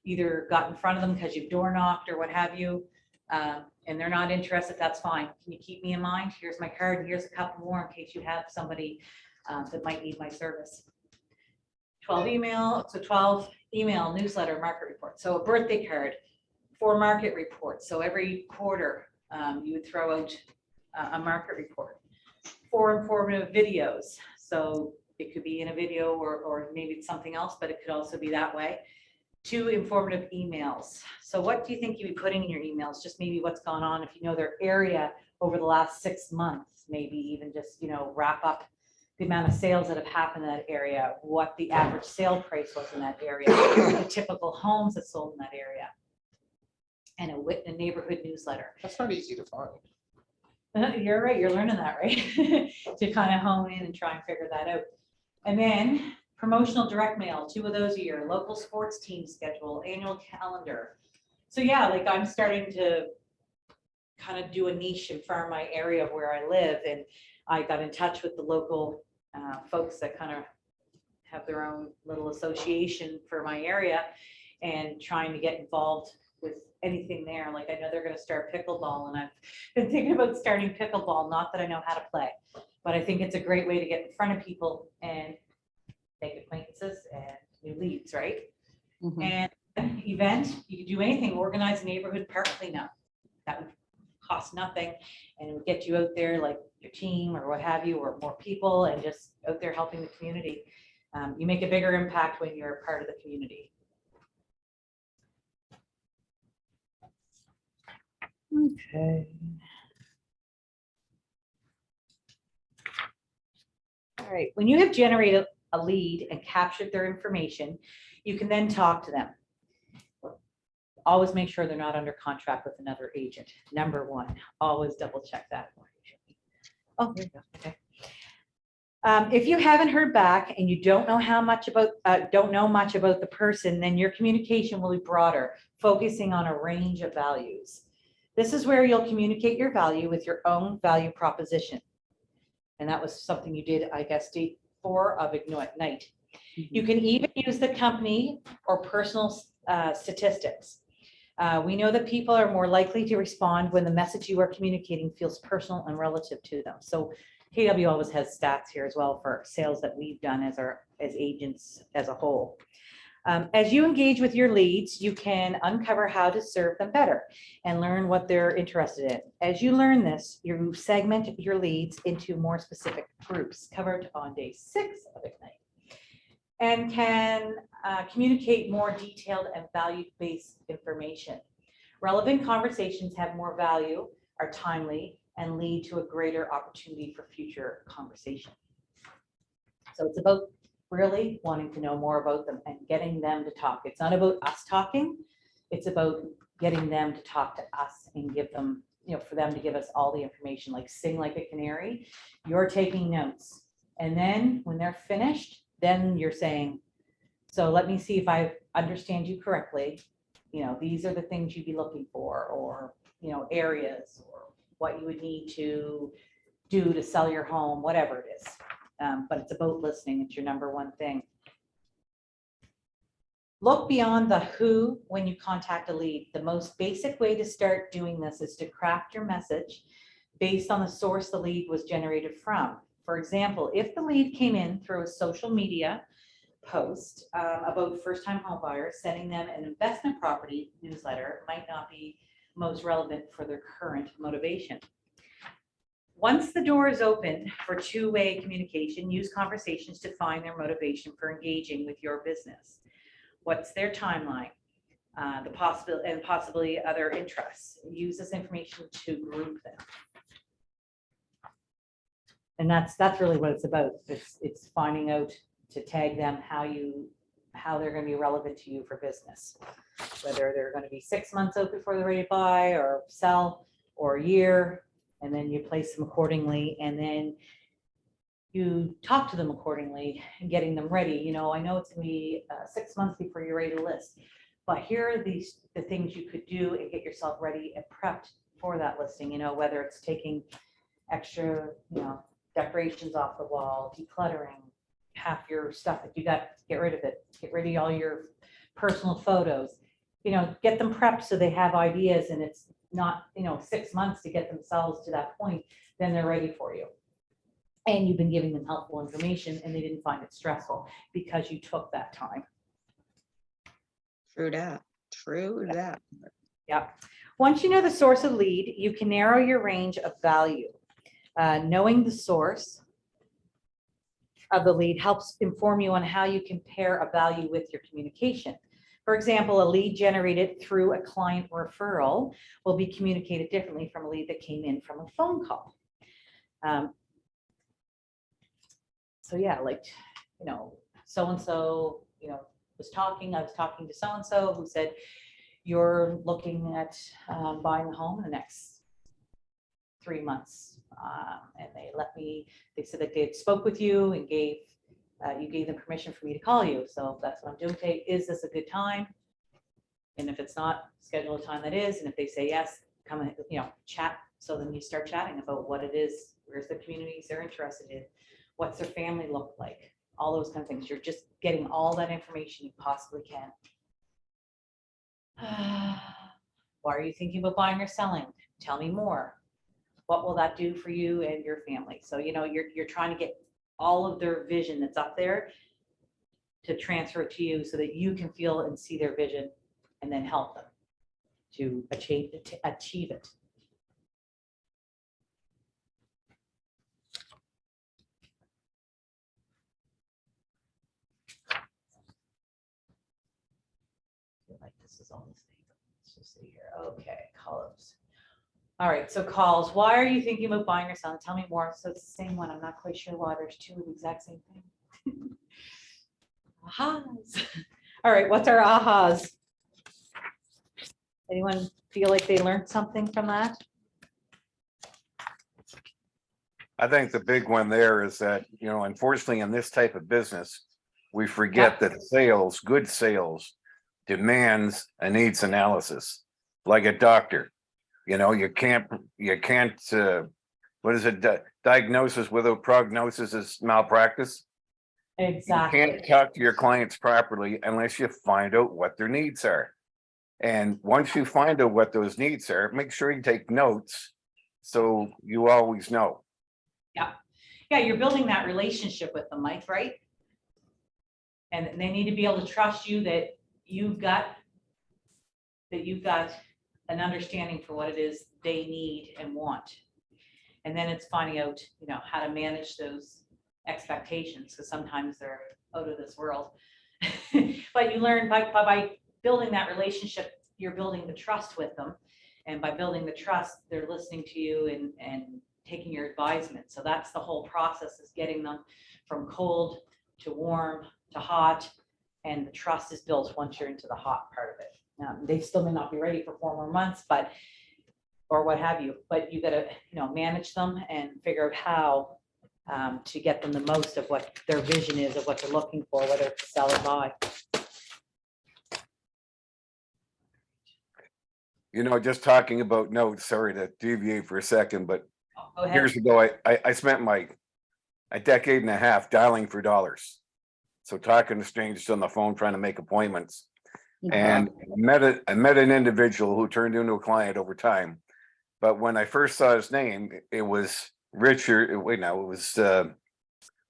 either got in front of them because you've door knocked or what have you, and they're not interested, that's fine. Can you keep me in mind? Here's my card, and here's a couple more in case you have somebody that might need my service. 12 email, newsletter, market report. So a birthday card, 4 market reports. So every quarter you would throw out a market report. 4 informative videos. So it could be in a video or maybe it's something else, but it could also be that way. 2 informative emails. So what do you think you'd be putting in your emails? Just maybe what's gone on, if you know their area over the last 6 months, maybe even just, wrap up the amount of sales that have happened in that area, what the average sale price was in that area, the typical homes that sold in that area, and a neighborhood newsletter. That's not easy to find. You're right, you're learning that, right? To kind of hone in and try and figure that out. And then promotional direct mail, 2 of those a year, local sports team schedule, annual calendar. So yeah, like I'm starting to kind of do a niche and farm my area of where I live. And I got in touch with the local folks that kind of have their own little association for my area and trying to get involved with anything there. Like I know they're going to start pickleball, and I've been thinking about starting pickleball, not that I know how to play, but I think it's a great way to get in front of people and make acquaintances and new leads, right? Mhm. And event, you can do anything, organize a neighborhood park cleanup. That would cost nothing, and it would get you out there, like your team or what have you, or more people, and just out there helping the community. You make a bigger impact when you're a part of the community. Okay. All right, when you have generated a lead and captured their information, you can then talk to them. Always make sure they're not under contract with another agent. Number 1, always double check that. Oh, there you go. Okay. If you haven't heard back and you don't know much about the person, then your communication will be broader, focusing on a range of values. This is where you'll communicate your value with your own value proposition. And that was something you did, I guess, day 4 of Ignite. You can even use the company or personal statistics. We know that people are more likely to respond when the message you are communicating feels personal and relative to them. So KW always has stats here as well for sales that we've done as agents as a whole. As you engage with your leads, you can uncover how to serve them better and learn what they're interested in. As you learn this, you segment your leads into more specific groups covered on day 6 of Ignite, and can communicate more detailed and value-based information. Relevant conversations have more value, are timely, and lead to a greater opportunity for future conversation. So it's about really wanting to know more about them and getting them to talk. It's not about us talking. It's about getting them to talk to us and give them, for them to give us all the information, like sing like a canary. You're taking notes. And then when they're finished, then you're saying, so let me see if I understand you correctly. These are the things you'd be looking for, or, areas, or what you would need to do to sell your home, whatever it is. But it's about listening. It's your number 1 thing. Look beyond the who when you contact a lead. The most basic way to start doing this is to craft your message based on the source the lead was generated from. For example, if the lead came in through a social media post about first-time home buyers, sending them an investment property newsletter might not be most relevant for their current motivation. Once the door is open for 2-way communication, use conversations to find their motivation for engaging with your business. What's their timeline? Possibly other interests. Use this information to group them. And that's really what it's about. It's finding out to tag them how they're going to be relevant to you for business. Whether they're going to be 6 months out before they're ready to buy or sell, or a year, and then you place them accordingly, and then you talk to them accordingly and getting them ready. I know it's going to be 6 months before you're ready to list, but here are the things you could do and get yourself ready and prepped for that listing. Whether it's taking extra, decorations off the wall, decluttering half your stuff that you got, get rid of it, get rid of all your personal photos, get them prepped so they have ideas, and it's not 6 months to get themselves to that point, then they're ready for you. And you've been giving them helpful information and they didn't find it stressful because you took that time. True that. True that. Yeah. Once you know the source of lead, you can narrow your range of value. Knowing the source of the lead helps inform you on how you compare a value with your communication. For example, a lead generated through a client referral will be communicated differently from a lead that came in from a phone call. So yeah, like, you know, so-and-so, you know, I was talking to so-and-so who said, you're looking at buying a home in the next 3 months. And they said that they had spoke with you and you gave them permission for me to call you. So that's what I'm doing. Okay, is this a good time? And if it's not, schedule a time that is. And if they say yes, come and, you know, chat. So then you start chatting about what it is, where's the communities they're interested in, what's their family look like, all those kind of things. You're just getting all that information you possibly can. Why are you thinking about buying or selling? Tell me more. What will that do for you and your family? So, you know, you're trying to get all of their vision that's up there to transfer it to you so that you can feel and see their vision and then help them to achieve it. I feel like this is almost, let's just see here. Okay, columns. All right, so calls. Why are you thinking about buying or selling? Tell me more. So it's the same one. I'm not quite sure why there's two of the exact same thing. Ahas. All right, what's our ahas? Anyone feel like they learned something from that? I think the big one there is that, you know, unfortunately, in this type of business, we forget that sales, good sales, demands a needs analysis, like a doctor. You know, you can't, what is it? Diagnosis without prognosis is malpractice. Exactly. You can't talk to your clients properly unless you find out what their needs are. And once you find out what those needs are, make sure you take notes so you always know. Yeah, you're building that relationship with them, Mike, right? And they need to be able to trust you that you've got an understanding for what it is they need and want. And then it's finding out, you know, how to manage those expectations, because sometimes they're out of this world. But you learn by building that relationship, you're building the trust with them. And by building the trust, they're listening to you and taking your advisement. So that's the whole process, is getting them from cold to warm to hot. And the trust is built once you're into the hot part of it. They still may not be ready for 4 more months, or what have you, but you got to, you know, manage them and figure out how to get them the most of what their vision is, of what they're looking for, whether it's to sell or buy. You know, just talking about notes, sorry to deviate for a second, but Go ahead. years ago, I spent a decade and a half dialing for dollars. So talking to strangers on the phone, trying to make appointments. And I met an individual who turned into a client over time. But when I first saw his name, it was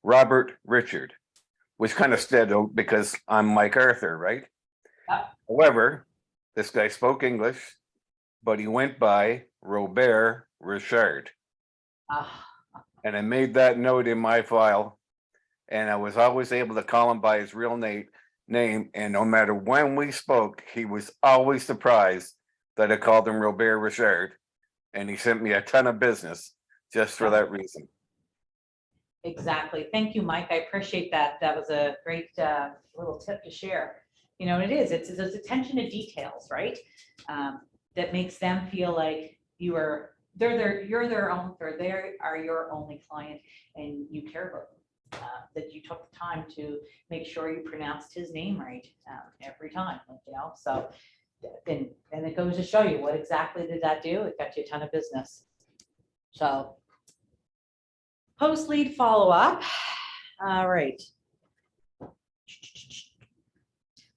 Robert Richard, which kind of stood out because I'm Mike Arthur, right? Yeah. However, this guy spoke English, but he went by Robert Richard. And I made that note in my file, and I was always able to call him by his real name. And no matter when we spoke, he was always surprised that I called him Robert Richard. And he sent me a ton of business just for that reason. Exactly. Thank you, Mike. I appreciate that. That was a great little tip to share. You know, it's those attention to details, right? That makes them feel like they are your only client, and you care about them. That you took the time to make sure you pronounced his name right every time, you know. So, and it goes to show you what exactly did that do? It got you a ton of business. So, post lead follow up. All right.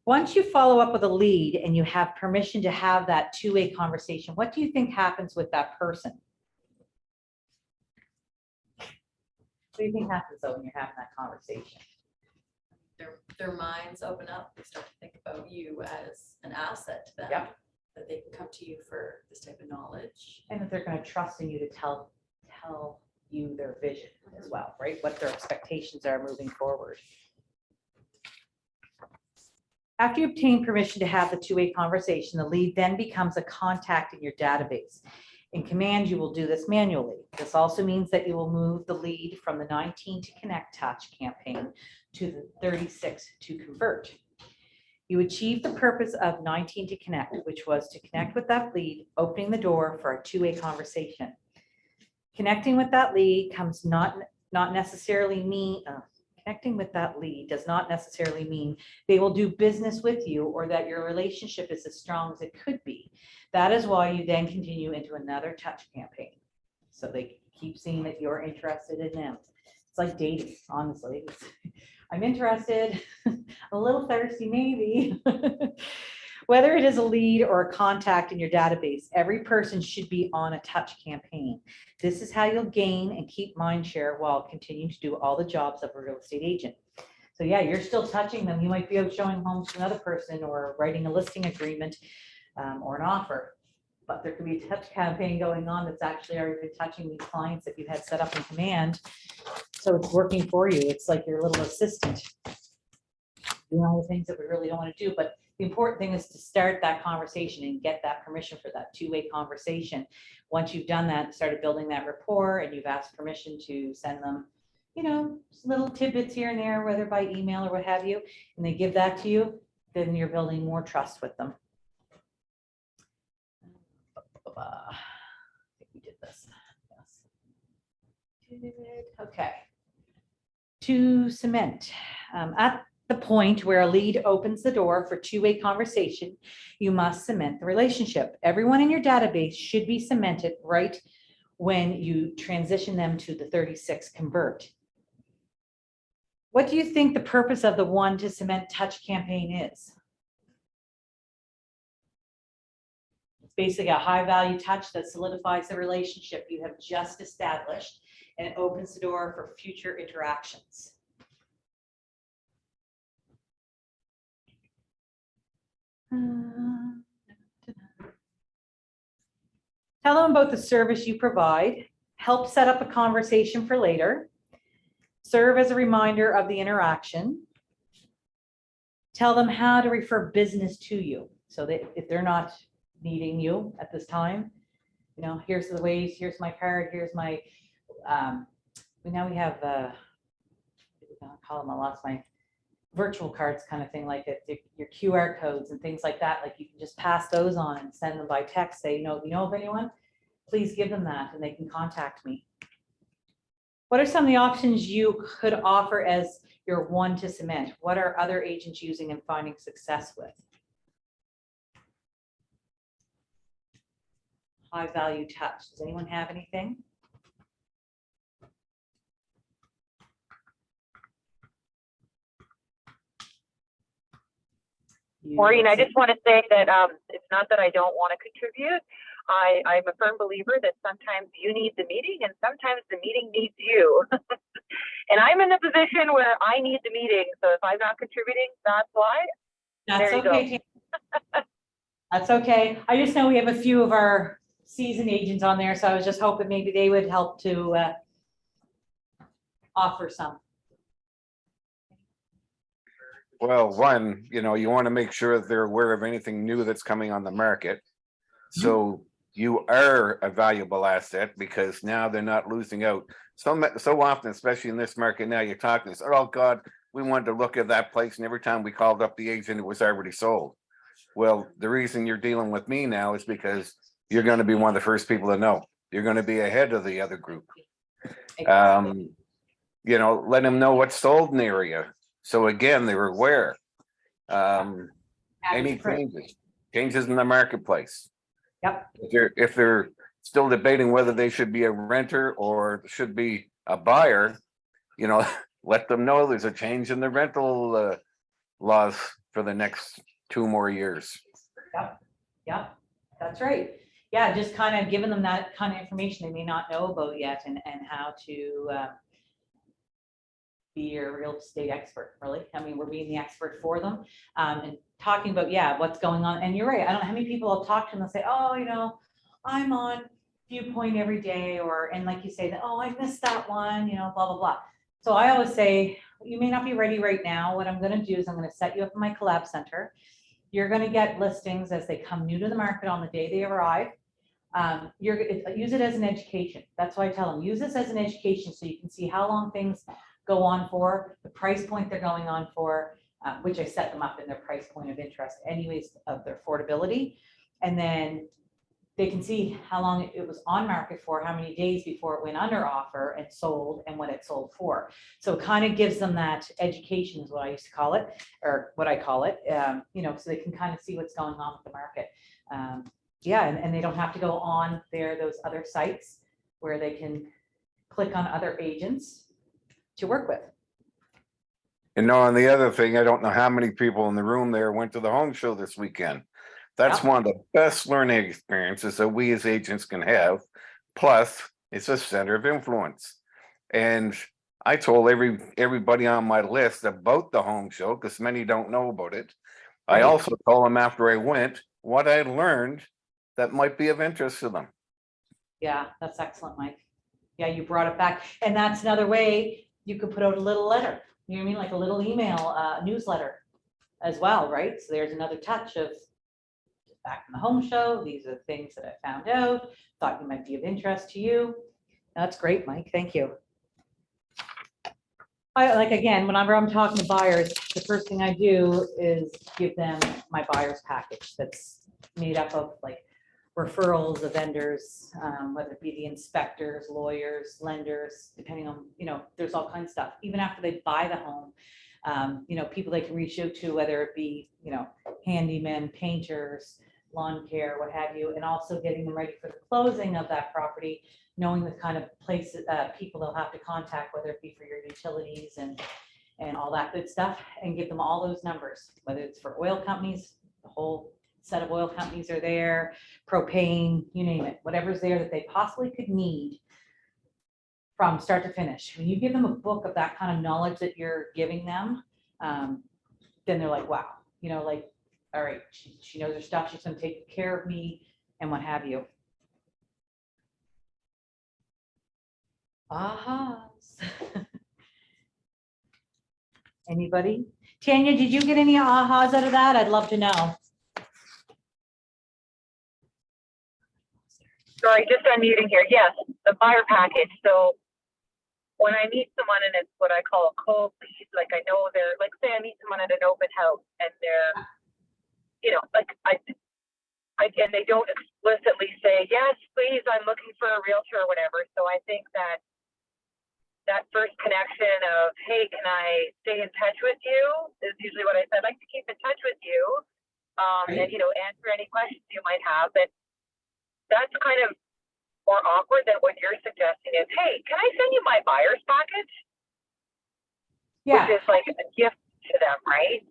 Once you follow up with a lead and you have permission to have that two-way conversation, what do you think happens with that person? What do you think happens though when you're having that conversation? Their minds open up. They start to think about you as an asset to them. Yep. That they can come to you for this type of knowledge. And that they're going to trust in you to tell you their vision as well, right? What their expectations are moving forward. After you obtain permission to have the two-way conversation, the lead then becomes a contact in your database. In Command, you will do this manually. This also means that you will move the lead from the 19 to Connect Touch campaign to the 36 to Convert. You achieve the purpose of 19 to Connect, which was to connect with that lead, opening the door for a two-way conversation. Connecting with that lead comes not necessarily mean, connecting with that lead does not necessarily mean they will do business with you or that your relationship is as strong as it could be. That is why you then continue into another touch campaign. So they keep seeing that you're interested in them. It's like dating, honestly. I'm interested, a little thirsty, maybe. Whether it is a lead or a contact in your database, every person should be on a touch campaign. This is how you'll gain and keep mind share while continuing to do all the jobs of a real estate agent. So yeah, you're still touching them. You might be out showing homes to another person or writing a listing agreement or an offer, but there could be a touch campaign going on that's actually already been touching these clients that you had set up in Command. So it's working for you. It's like your little assistant doing all the things that we really don't want to do. But the important thing is to start that conversation and get that permission for that two-way conversation. Once you've done that, started building that rapport, and you've asked permission to send them, you know, little tidbits here and there, whether by email or what have you, and they give that to you, then you're building more trust with them. I think we did this. Yes. Okay. To cement. At the point where a lead opens the door for two-way conversation, you must cement the relationship. Everyone in your database should be cemented right when you transition them to the 36 Convert. What do you think the purpose of the One to Cement Touch campaign is? It's basically a high-value touch that solidifies the relationship you have just established, and it opens the door for future interactions. Tell them about the service you provide. Help set up a conversation for later. Serve as a reminder of the interaction. Tell them how to refer business to you so that if they're not needing you at this time, you know, here's the ways, here's my card, here's my, now we have, I call them, I lost my virtual cards kind of thing, like your QR codes and things like that. Like you can just pass those on and send them by text. Say, you know of anyone, please give them that and they can contact me. What are some of the options you could offer as your One to Cement? What are other agents using and finding success with? High value touch. Does anyone have anything? Maureen, I just want to say that it's not that I don't want to contribute. I'm a firm believer that sometimes you need the meeting and sometimes the meeting needs you. And I'm in a position where I need the meeting. So if I'm not contributing, that's why. That's There you okay. That's okay. I just know we have a few of our seasoned agents on there, so I was just hoping maybe they would help to offer some. Well, one, you know, you want to make sure that they're aware of anything new that's coming on the market. So you are a valuable asset because now they're not losing out. So often, especially in this market now, you're talking, oh God, we wanted to look at that place, and every time we called up the agent, it was already sold. Well, the reason you're dealing with me now is because you're going to be one of the first people to know. You're going to be ahead of the other group. You know, let them know what's sold in the area. So again, they're aware. Any changes in the marketplace. Yep. If they're still debating whether they should be a renter or should be a buyer, you know, let them know there's a change in the rental laws for the next 2 more years. Yep, that's right. Yeah, just kind of giving them that kind of information they may not know about yet, and how to be your real estate expert, really. I mean, we're being the expert for them, and talking about, yeah, what's going on. And you're right, I don't know how many people I'll talk to and they'll say, oh, you know, I'm on Viewpoint every day, or, and like you say, that, oh, I missed that one, you know, blah, blah, blah. So I always say, you may not be ready right now. What I'm gonna do is I'm gonna set you up in my collab center. You're gonna get listings as they come new to the market on the day they arrive. Use it as an education. That's why I tell them, use this as an education so you can see how long things go on for, the price point they're going on for, which I set them up in their price point of interest anyways of their affordability. And then they can see how long it was on market for, how many days before it went under offer and sold, and what it sold for. So it kind of gives them that education is what I used to call it, or what I call it, so they can kind of see what's going on with the market. Yeah, and they don't have to go on those other sites where they can click on other agents to work with. And the other thing, I don't know how many people in the room there went to the home show this weekend. That's Yeah. one of the best learning experiences that we as agents can have. Plus, it's a center of influence. And I told everybody on my list about the home show because many don't know about it. I Right. also told them after I went what I learned that might be of interest to them. Yeah, that's excellent, Mike. Yeah, you brought it back. And that's another way you could put out a little letter, you know what I mean? Like a little email newsletter as well, right? So there's another touch of back from the home show. These are things that I found out, thought you might be of interest to you. That's great, Mike. Thank you. Again, whenever I'm talking to buyers, the first thing I do is give them my buyer's package that's made up of like referrals of vendors, whether it be the inspectors, lawyers, lenders, depending on, there's all kinds of stuff. Even after they buy the home, people they can reach out to, whether it be, handymen, painters, lawn care, what have you, and also getting them ready for the closing of that property, knowing the kind of places, people they'll have to contact, whether it be for your utilities and all that good stuff, and give them all those numbers, whether it's for oil companies, the whole set of oil companies are there, propane, you name it, whatever's there that they possibly could need from start to finish. When you give them a book of that kind of knowledge that you're giving them, then they're like, wow, all right, she knows her stuff, she's gonna take care of me and what have you. Ahas. Anybody? Tanya, did you get any ahas out of that? I'd love to know. Sorry, just unmuting here. Yes, the buyer package. So when I meet someone and it's what I call a cold lead, like I know they're, like say I meet someone at an open house and they're, and they don't explicitly say, yes, please, I'm looking for a realtor or whatever. So I think that first connection of, hey, can I stay in touch with you is usually what I said. I'd like to keep in touch with you and, answer any questions you might have. But that's kind of more awkward than what you're suggesting is, hey, can I send you my buyer's package? Yeah, Which is like a gift to them, right?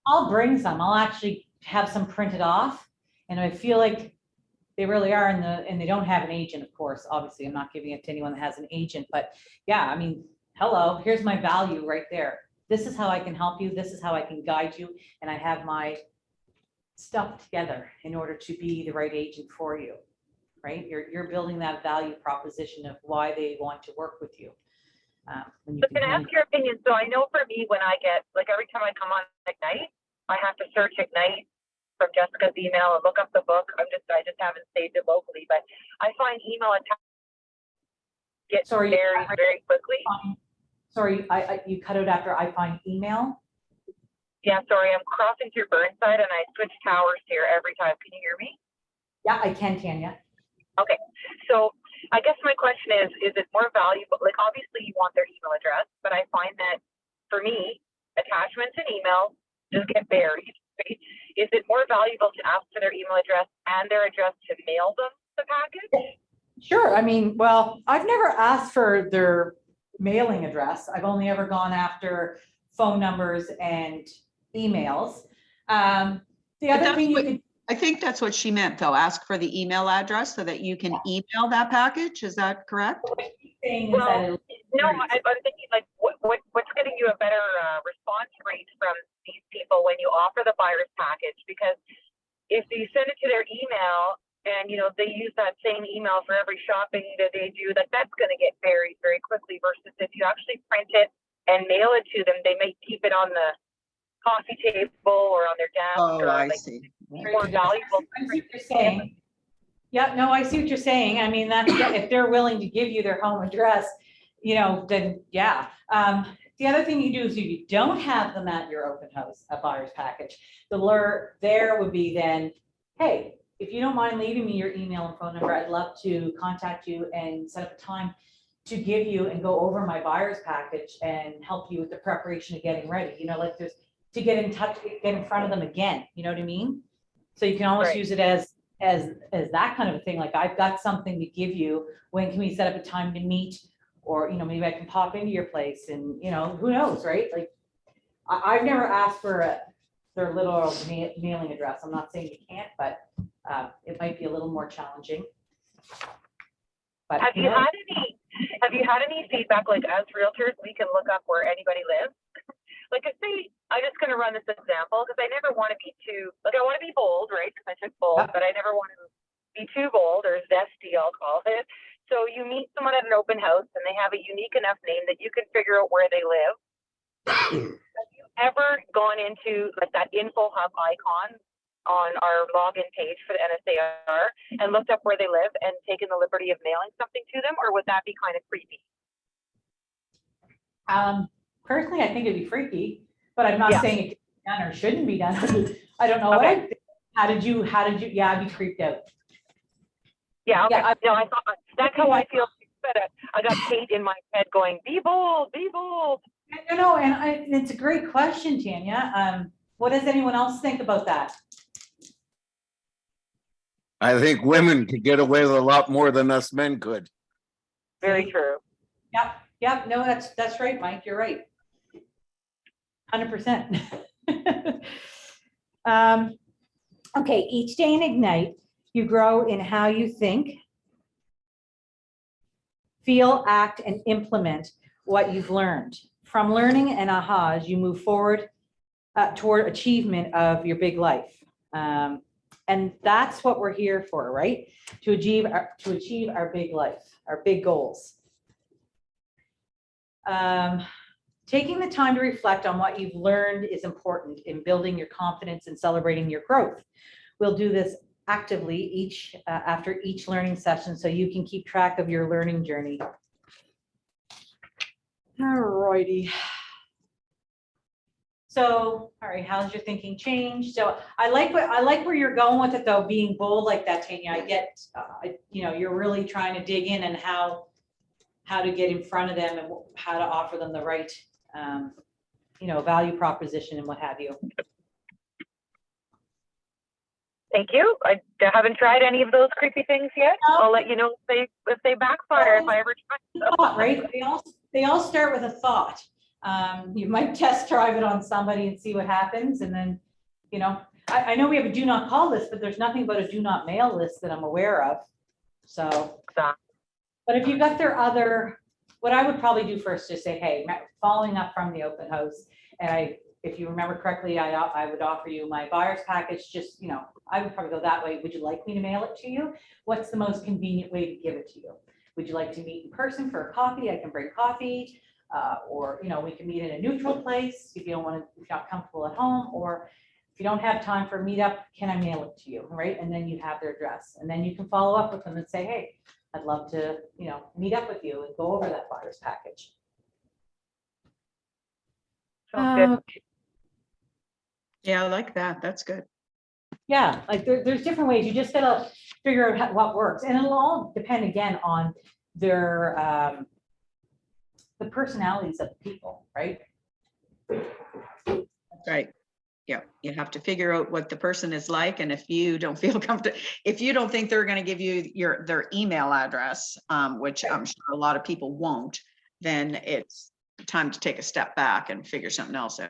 I'll bring some. I'll actually have some printed off, and I feel like they really are and they don't have an agent, of course. Obviously, I'm not giving it to anyone that has an agent, but yeah, I mean, hello, here's my value right there. This is how I can help you. This is how I can guide you, and I have my stuff together in order to be the right agent for you. Right? You're building that value proposition of why they want to work with you. So can I ask your opinion? So I know for me, when I get, like every time I come on Ignite, I have to search Ignite from Jessica's email and look up the book. I just haven't saved it locally, but I find email attached get Sorry, very, very quickly. Sorry, you cut out after I find email. Yeah, sorry, I'm crossing through Burnside and I switch towers here every time. Can you hear me? Yeah, I can, Tanya. Okay, so I guess my question is it more valuable? Like, obviously you want their email address, but I find that for me, attachments and email just get buried. Right? Is it more valuable to ask for their email address and their address to mail them the package? Sure. I mean, well, I've never asked for their mailing address. I've only ever gone after phone numbers and emails. The other thing you could. I think that's what she meant, though. Ask for the email address so that you can email that package. Is that correct? Well, no, I'm thinking like what's getting you a better response rate from these people when you offer the buyer's package? Because if you send it to their email and, you know, they use that same email for every shopping that they do, that's gonna get buried very quickly versus if you actually print it and mail it to them, they may keep it on the coffee table or on their desk Oh, or I like see. more valuable. I see what you're saying. Yeah, no, I see what you're saying. I mean, that's, if they're willing to give you their home address, you know, then, yeah. The other thing you do is if you don't have them at your open house, a buyer's package, the lure there would be then, hey, if you don't mind leaving me your email and phone number, I'd love to contact you and set up a time to give you and go over my buyer's package and help you with the preparation of getting ready, you know, like there's, to get in touch, get in front of them again, you know what I mean? So you can almost Right. use it as that kind of a thing, like I've got something to give you, when can we set up a time to meet? Or, you know, maybe I can pop into your place and, you know, who knows, right? Like, I've never asked for their little mailing address. I'm not saying you can't, but it might be a little more challenging. But Have who you knows? had any feedback, like as realtors, we can look up where anybody lives? Like if they, I'm just gonna run this example, because I never want to be too, like I want to be bold, right? Because I took bold, Yeah. but I never want to be too bold or zesty, I'll call it. So you meet someone at an open house and they have a unique enough name that you can figure out where they live. Have you ever gone into like that info hub icon on our login page for the NSAR and looked up where they live and taken the liberty of mailing something to them, or would that be kind of creepy? Personally, I think it'd be freaky, but I'm not Yeah. saying it can be done or shouldn't be done. I don't know. What Okay. I think. How did you, yeah, I'd be creeped out. Yeah, okay. Yeah, I thought that's how I feel. But I got Kate in my head going, "Be bold, be bold." No, and it's a great question, Tanya. What does anyone else think about that? I think women could get away with a lot more than us men could. Very true. Yep, no, that's right, Mike, you're right. 100%. Okay, each day in Ignite, you grow in how you think, feel, act, and implement what you've learned. From learning and ahas, you move forward toward achievement of your big life. And that's what we're here for, right? To achieve our big life, our big goals. Taking the time to reflect on what you've learned is important in building your confidence and celebrating your growth. We'll do this actively after each learning session so you can keep track of your learning journey. All righty. So, all right, how's your thinking changed? So I like where you're going with it though, being bold like that, Tanya. I get, you know, you're really trying to dig in and how to get in front of them and how to offer them the right, you know, value proposition and what have you. Thank you. I haven't tried any of those creepy things yet. No. I'll let you know if they backfire if I ever try. Thought, right? They all start with a thought. You might test drive it on somebody and see what happens. And then, you know, I know we have a do not call list, but there's nothing but a do not mail list that I'm aware of. So, but if you got their other, what I would probably do first is say, hey, following up from the open house, and if you remember correctly, I would offer you my buyer's package, just, you know, I would probably go that way. Would you like me to mail it to you? What's the most convenient way to give it to you? Would you like to meet in person for a coffee? I can bring coffee. Or, you know, we can meet in a neutral place if you don't want to, if you're not comfortable at home, or if you don't have time for a meetup, can I mail it to you, right? And then you have their address, and then you can follow up with them and say, hey, I'd love to, you know, meet up with you and go over that buyer's package. Sounds good. Yeah, I like that. That's good. Yeah, like there's different ways. You just gotta figure out what works, and it'll all depend again on their the personalities of the people, right? Right. Yeah, you have to figure out what the person is like, and if you don't feel comfortable, if you don't think they're going to give you their email address, which I'm sure a lot of people won't, then it's time to take a step back and figure something else out.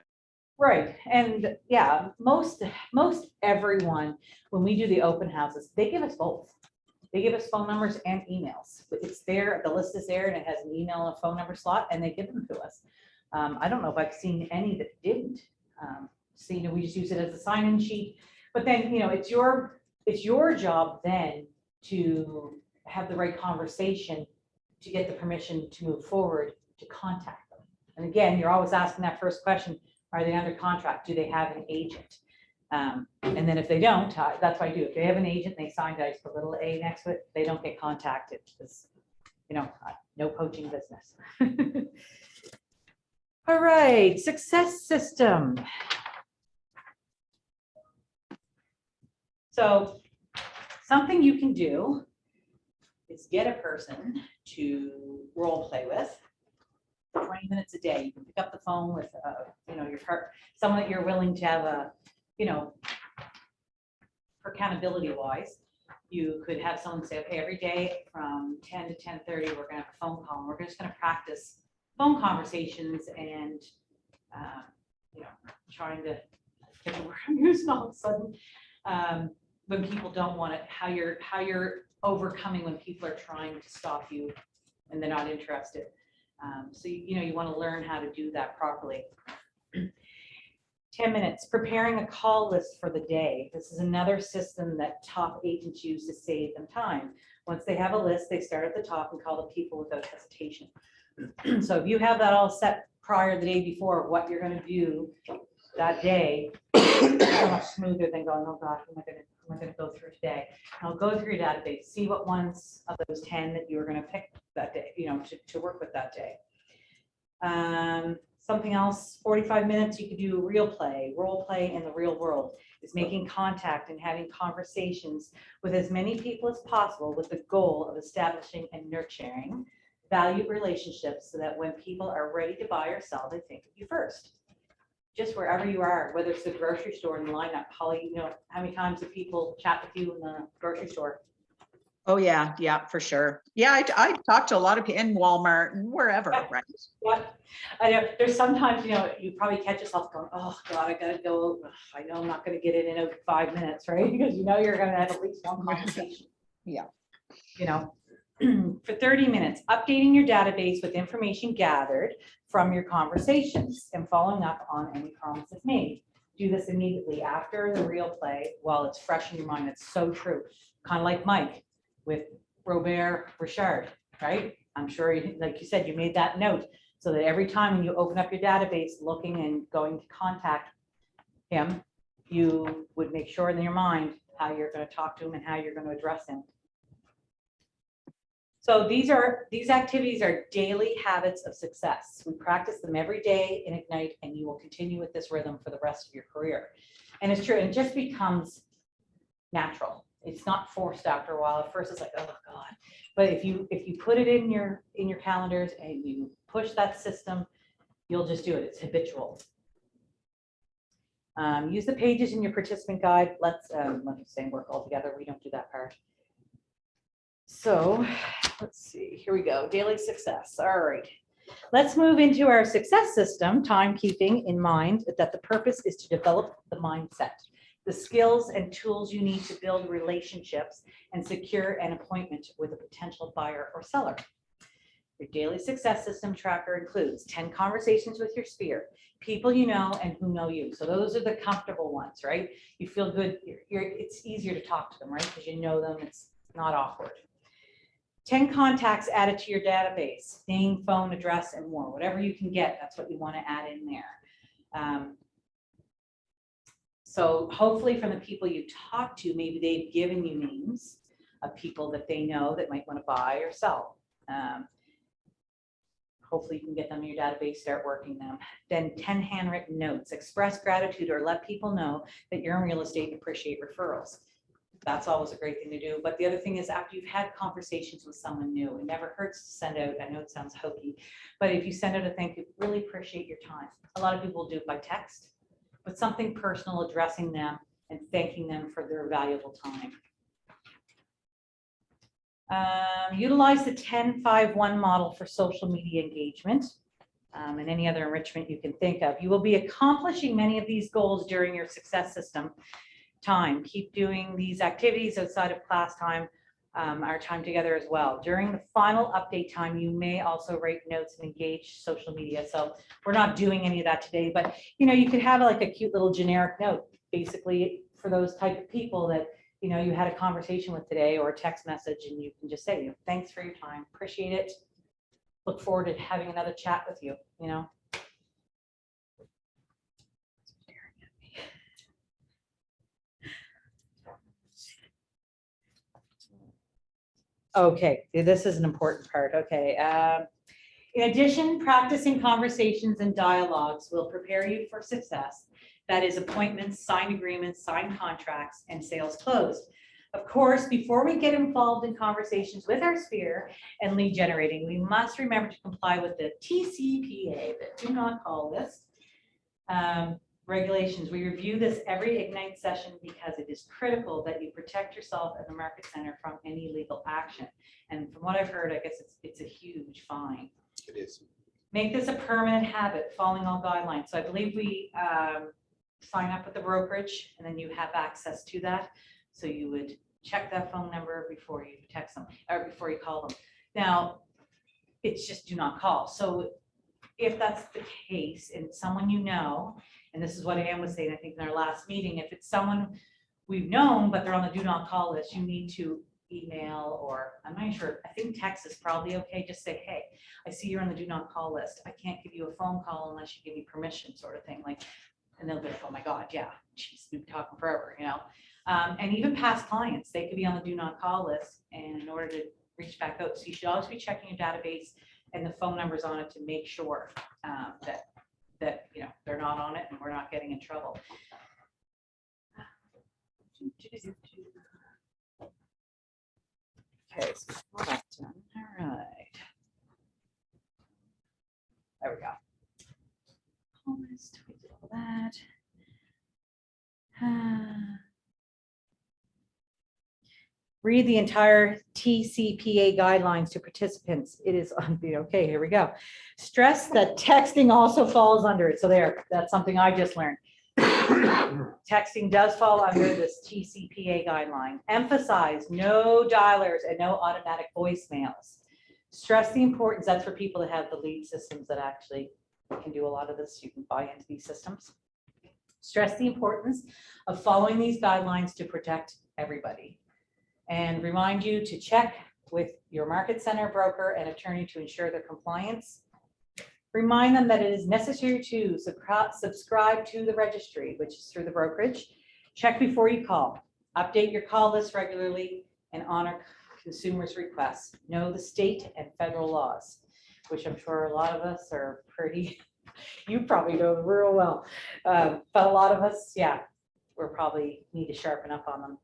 Right, and yeah, most everyone, when we do the open houses, they give us both. They give us phone numbers and emails. It's there, the list is there, and it has an email and a phone number slot, and they give them to us. I don't know if I've seen any that didn't. So, you know, we just use it as a sign-in sheet. But then, you know, it's your it's your job then to have the right conversation to get the permission to move forward, to contact them. And again, you're always asking that first question, are they under contract? Do they have an agent? And then if they don't, that's what I do. If they have an agent, they signed, I just put little a next to it, they don't get contacted because, no poaching business. All right, success system. So something you can do is get a person to role play with 20 minutes a day. You can pick up the phone with, your someone that you're willing to have for accountability wise. You could have someone say, okay, every day from 10 to 10:30, we're gonna have a phone call. And we're just gonna practice phone conversations and, trying to get the word I'm using all of a sudden. When people don't want it, how you're overcoming when people are trying to stop you and they're not interested. So, you want to learn how to do that properly. 10 minutes, preparing a call list for the day. This is another system that top agents use to save them time. Once they have a list, they start at the top and call the people without hesitation. So if you have that all set prior the day before, what you're going to do that day, it's so much smoother than going, oh God, who am I going to go through today? I'll go through your database, see what ones of those 10 that you're going to pick that day, to work with that day. Something else, 45 minutes, you could do real play, role play in the real world, is making contact and having conversations with as many people as possible with the goal of establishing and nurturing valued relationships so that when people are ready to buy or sell, they think of you first. Just wherever you are, whether it's the grocery store in the lineup, Holly, how many times do people chat with you in the grocery store? Oh, yeah, for sure. Yeah, I talked to a lot of people in Walmart and wherever, right? Yeah, I know. There's sometimes, you probably catch yourself going, oh God, I gotta go. Ugh, I know I'm not gonna get in 5 minutes, right? Because you're gonna have at least one conversation. Yeah. For 30 minutes, updating your database with information gathered from your conversations and following up on any promises made. Do this immediately after the real play while it's fresh in your mind. It's so true. Kind of like Mike with Robert Richard, right? I'm sure, like you said, you made that note so that every time when you open up your database, looking and going to contact him, you would make sure in your mind how you're going to talk to him and how you're going to address him. So these activities are daily habits of success. We practice them every day in Ignite, and you will continue with this rhythm for the rest of your career. And it's true, and it just becomes natural. It's not forced after a while. At first it's like, oh God. But if you put it in your calendars and you push that system, you'll just do it. It's habitual. Use the pages in your participant guide. Let's say work all together. We don't do that part. So let's see, here we go, daily success. All right, let's move into our success system, timekeeping in mind that the purpose is to develop the mindset, the skills and tools you need to build relationships and secure an appointment with a potential buyer or seller. Your daily success system tracker includes 10 conversations with your sphere, people you know and who know you. So those are the comfortable ones, right? You feel good, it's easier to talk to them, right? Because you know them, it's not awkward. 10 contacts added to your database, name, phone, address, and more. Whatever you can get, that's what you want to add in there. So hopefully from the people you talk to, maybe they've given you names of people that they know that might want to buy or sell. Hopefully you can get them in your database, start working them. Then 10 handwritten notes, express gratitude or let people know that you're in real estate and appreciate referrals. That's always a great thing to do. But the other thing is after you've had conversations with someone new, it never hurts to send out, I know it sounds hokey, but if you send out a thank you, really appreciate your time. A lot of people do it by text, but something personal addressing them and thanking them for their valuable time. Utilize the 10-5-1 model for social media engagement and any other enrichment you can think of. You will be accomplishing many of these goals during your success system time. Keep doing these activities outside of class time, our time together as well. During the final update time, you may also write notes and engage social media. So we're not doing any of that today, but you could have like a cute little generic note, basically for those type of people that you know, you had a conversation with today or a text message, and you can just say, you know, thanks for your time, appreciate it. Look forward to having another chat with you, you know. Okay, this is an important part. Okay. In addition, practicing conversations and dialogues will prepare you for success. That is appointments, signed agreements, signed contracts, and sales closed. Of course, before we get involved in conversations with our sphere and lead generating, we must remember to comply with the TCPA, the do not call list, regulations. We review this every Ignite session because it is critical that you protect yourself and the market center from any legal action. And from what I've heard, I guess it's a huge fine. It is. Make this a permanent habit, following all guidelines. So I believe we sign up with the brokerage and then you have access to that. So you would check that phone number before you text them or before you call them. Now, it's just do not call. So if that's the case and it's someone you know, and this is what Ann was saying, I think in our last meeting, if it's someone we've known, but they're on the do not call list, you need to email, or I'm not sure, I think text is probably okay. Just say, hey, I see you're on the do not call list. I can't give you a phone call unless you give me permission, sort of thing. Like, and they'll be like, oh my God, yeah, geez, we've been talking forever, you know? And even past clients, they could be on the do not call list, and in order to reach back out, so you should always be checking your database and the phone numbers on it to make sure that you know they're not on it and we're not getting in trouble. Okay, so all that's done. All right. There we go. Almost, we did all that. Read the entire TCPA guidelines to participants. It is, okay, here we go. Stress that texting also falls under it. So there, that's something I just learned. Texting does fall under this TCPA guideline. Emphasize no dialers and no automatic voicemails. Stress the importance, that's for people that have the lead systems that actually can do a lot of this. You can buy into these systems. Stress the importance of following these guidelines to protect everybody. And remind you to check with your market center broker and attorney to ensure their compliance. Remind them that it is necessary to subscribe to the registry, which is through the brokerage. Check before you call. Update your call list regularly and honor consumers' requests. Know the state and federal laws, which I'm sure a lot of us are pretty, you probably know them real well. But a lot of us, yeah, we're probably need to sharpen up on them.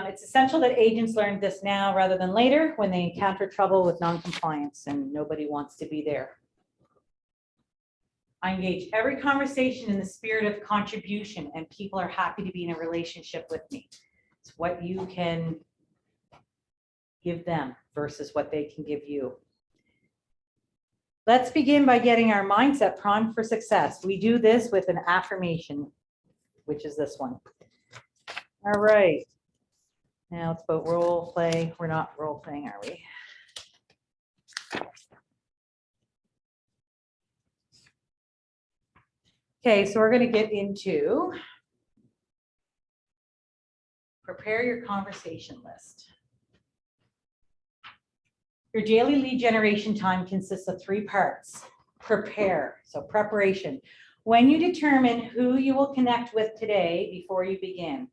It's essential that agents learn this now rather than later when they encounter trouble with non-compliance, and nobody wants to be there. I engage every conversation in the spirit of contribution, and people are happy to be in a relationship with me. It's what you can give them versus what they can give you. Let's begin by getting our mindset primed for success. We do this with an affirmation, which is this one. All right. Now it's about role play. We're not role playing, are we? Okay, so we're going to get into prepare your conversation list. Your daily lead generation time consists of 3 parts. Prepare, so preparation. When you determine who you will connect with today before you begin,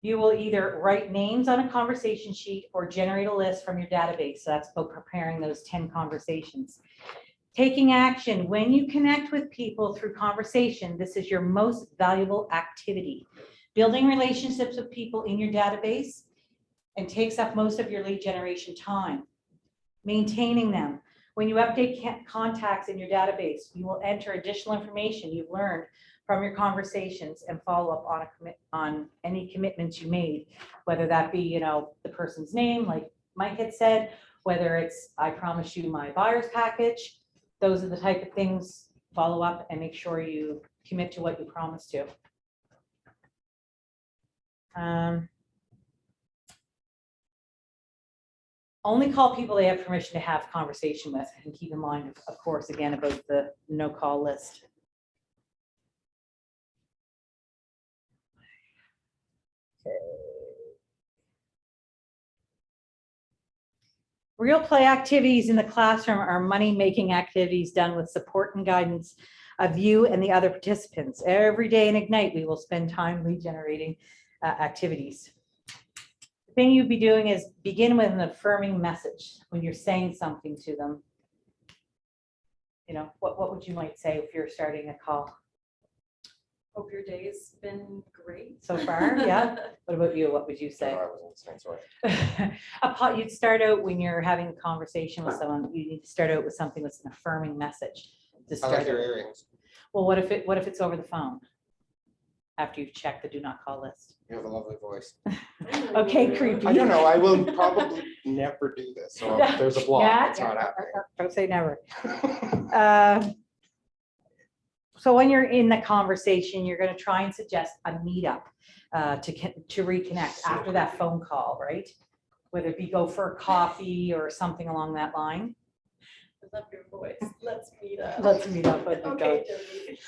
you will either write names on a conversation sheet or generate a list from your database. So that's about preparing those 10 conversations. Taking action. When you connect with people through conversation, this is your most valuable activity. Building relationships with people in your database and takes up most of your lead generation time. Maintaining them. When you update contacts in your database, you will enter additional information you've learned from your conversations and follow up on any commitments you made, whether that be, the person's name, like Mike had said, whether it's, I promise you my buyer's package. Those are the type of things, follow up and make sure you commit to what you promised to. Only call people they have permission to have conversation with, and keep in mind, of course, again, about the no call list. Real play activities in the classroom are money-making activities done with support and guidance of you and the other participants. Every day in Ignite, we will spend time lead generating activities. The thing you'd be doing is begin with an affirming message when you're saying something to them. You know, what would you might say if you're starting a call? Hope your day's been great. So far, yeah. What about you? What would you say? I wasn't listening, sorry. You'd start out when you're having a conversation with someone, you need to start out with something that's an affirming message. To I start like your out. earrings. Well, what if it's over the phone? After you've checked the do not call list. You have a lovely voice. Okay, creepy. I don't know, I will probably never do this, so if there's a block, Yeah, it's not happening. Don't say never. So when you're in the conversation, you're going to try and suggest a meetup to reconnect after that phone call, right? Whether it be go for a coffee or something along that line. I love your voice. Let's meet up. Let's meet up. That'd be Okay, good. Jody.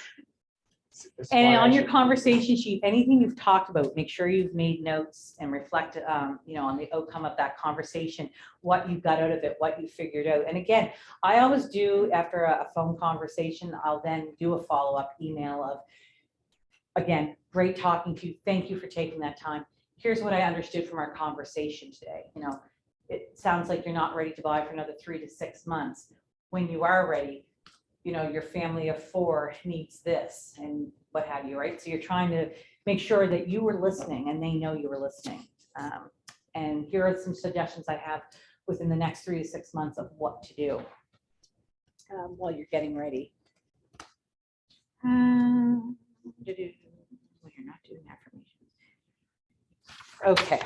This is And why I on your should- conversation sheet, anything you've talked about, make sure you've made notes and reflect, you know, on the outcome of that conversation, what you got out of it, what you figured out. And again, I always do after a phone conversation, I'll then do a follow-up email of, again, great talking to you. Thank you for taking that time. Here's what I understood from our conversation today. You know, it sounds like you're not ready to buy for another 3 to 6 months. When you are ready, you know, your family of 4 needs this and what have you, right? So you're trying to make sure that you were listening and they know you were listening. And here are some suggestions I have within the next 3 to 6 months of what to do while you're getting ready. Well, you're not doing affirmations. Okay.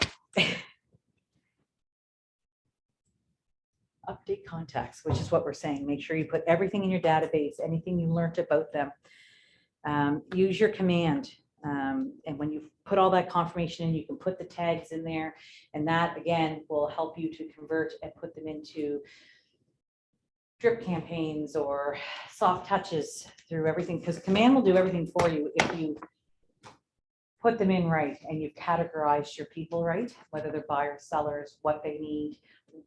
Update contacts, which is what we're saying. Make sure you put everything in your database, anything you learned about them. Use your command. And when you put all that confirmation in, you can put the tags in there. And that, again, will help you to convert and put them into drip campaigns or soft touches through everything. Because command will do everything for you if you put them in right and you've categorized your people right, whether they're buyers, sellers, what they need,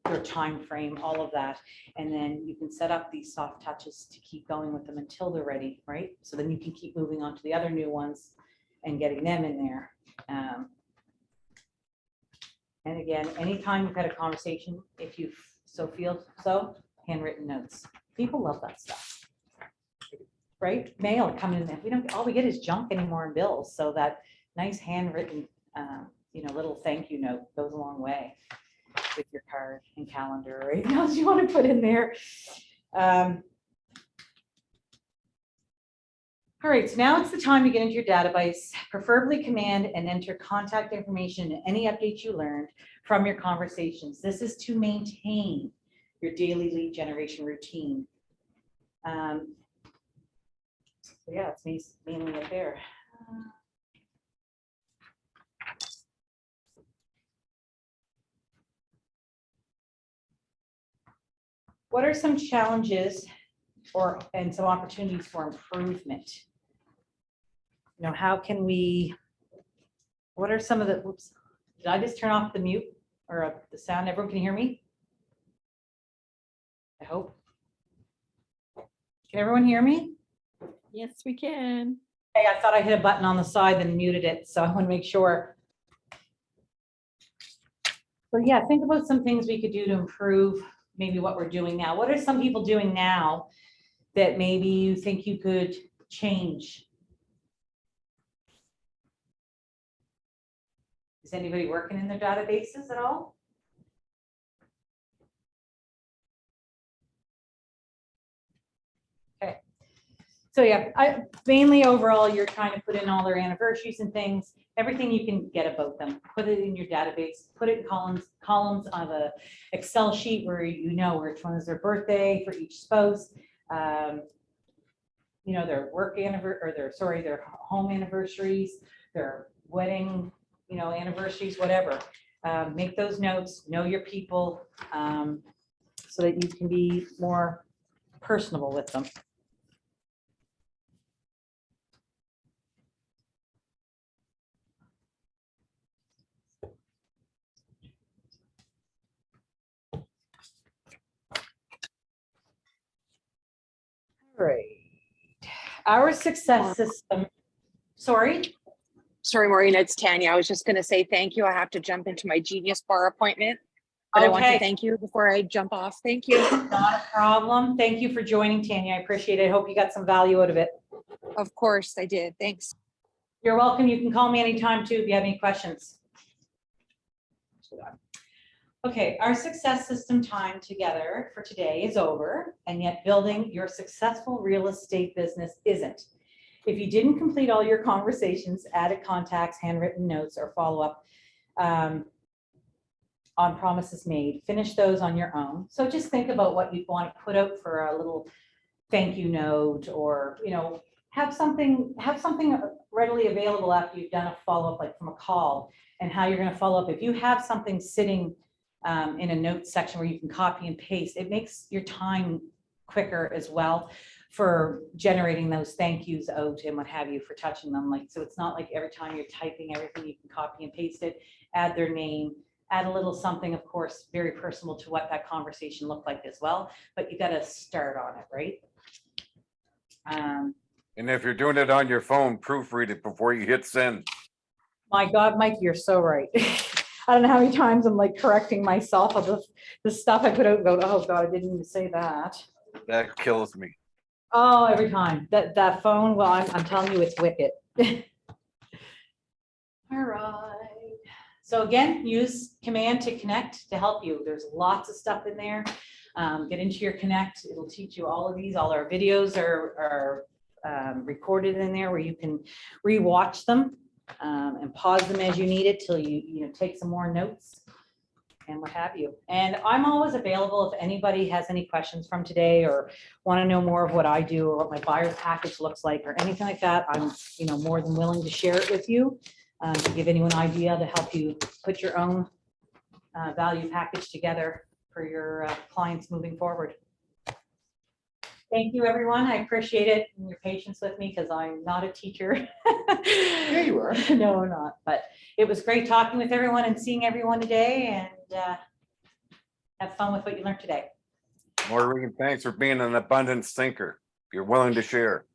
their time frame, all of that. And then you can set up these soft touches to keep going with them until they're ready, right? So then you can keep moving on to the other new ones and getting them in there. And again, anytime you've had a conversation, if you so feel so, handwritten notes. People love that stuff. Right? Mail coming in, we don't, all we get is junk anymore in bills. So that nice handwritten, you know, little thank you note goes a long way with your card and calendar or anything else you want to put in there. All right, so now it's the time to get into your database, preferably command and enter contact information and any updates you learned from your conversations. This is to maintain your daily lead generation routine. So yeah, it's mainly up there. What are some challenges and some opportunities for improvement? You know, how can we, what are some of the, whoops, did I just turn off the mute or the sound? Everyone can hear me? I hope. Can everyone hear me? Yes, we can. Hey, I thought I hit a button on the side and muted it, so I want to make sure. So yeah, think about some things we could do to improve maybe what we're doing now. What are some people doing now that maybe you think you could change? Is anybody working in their databases at all? Okay. So yeah, mainly overall, you're trying to put in all their anniversaries and things, everything you can get about them, put it in your database, put it in columns on the Excel sheet where you know which one is their birthday for each spouse, you know, their work anniversary, or their home anniversaries, their wedding, you know, anniversaries, whatever. Make those notes, know your people, so that you can be more personable with them. our success system, sorry, Sorry, Maureen, it's Tanya. I was just gonna say thank you. I have to jump into my Genius Bar appointment. But I want to Okay. thank you before I jump off. Thank you. not a problem. Thank you for joining, Tanya. I appreciate it. I hope you got some value out of it. Of course I did. Thanks. You're welcome. You can call me anytime too if you have any questions. Okay, our success system time together for today is over, and yet building your successful real estate business isn't. If you didn't complete all your conversations, added contacts, handwritten notes, or follow-up on promises made, finish those on your own. So just think about what you want to put out for a little thank you note, or, you know, have something readily available after you've done a follow-up, like from a call, and how you're going to follow up. If you have something sitting in a notes section where you can copy and paste, it makes your time quicker as well for generating those thank yous out and what have you for touching them. Like, so it's not like every time you're typing everything, you can copy and paste it, add their name, add a little something, of course, very personal to what that conversation looked like as well, but you got to start on it, right? And if you're doing it on your phone, proofread it before you hit send. My God, Mike, you're so right. I don't know how many times I'm like correcting myself of the stuff I put out and go, oh God, I didn't even say that. That kills me. Oh, every time that phone, well, I'm telling you, it's wicked. All right. So again, use Command to connect to help you. There's lots of stuff in there. Get into your Connect. It'll teach you all of these. All our videos are recorded in there where you can rewatch them and pause them as you need it till you take some more notes and what have you. And I'm always available if anybody has any questions from today or want to know more of what I do or what my buyer package looks like or anything like that. I'm more than willing to share it with you to give anyone an idea to help you put your own value package together for your clients moving forward. Thank you, everyone. I appreciate it and your patience with me because I'm not a teacher. Yeah, you are. No, I'm not. But it was great talking with everyone and seeing everyone today, and have fun with what you learned today. Maureen, thanks for being an abundance thinker. You're willing to share.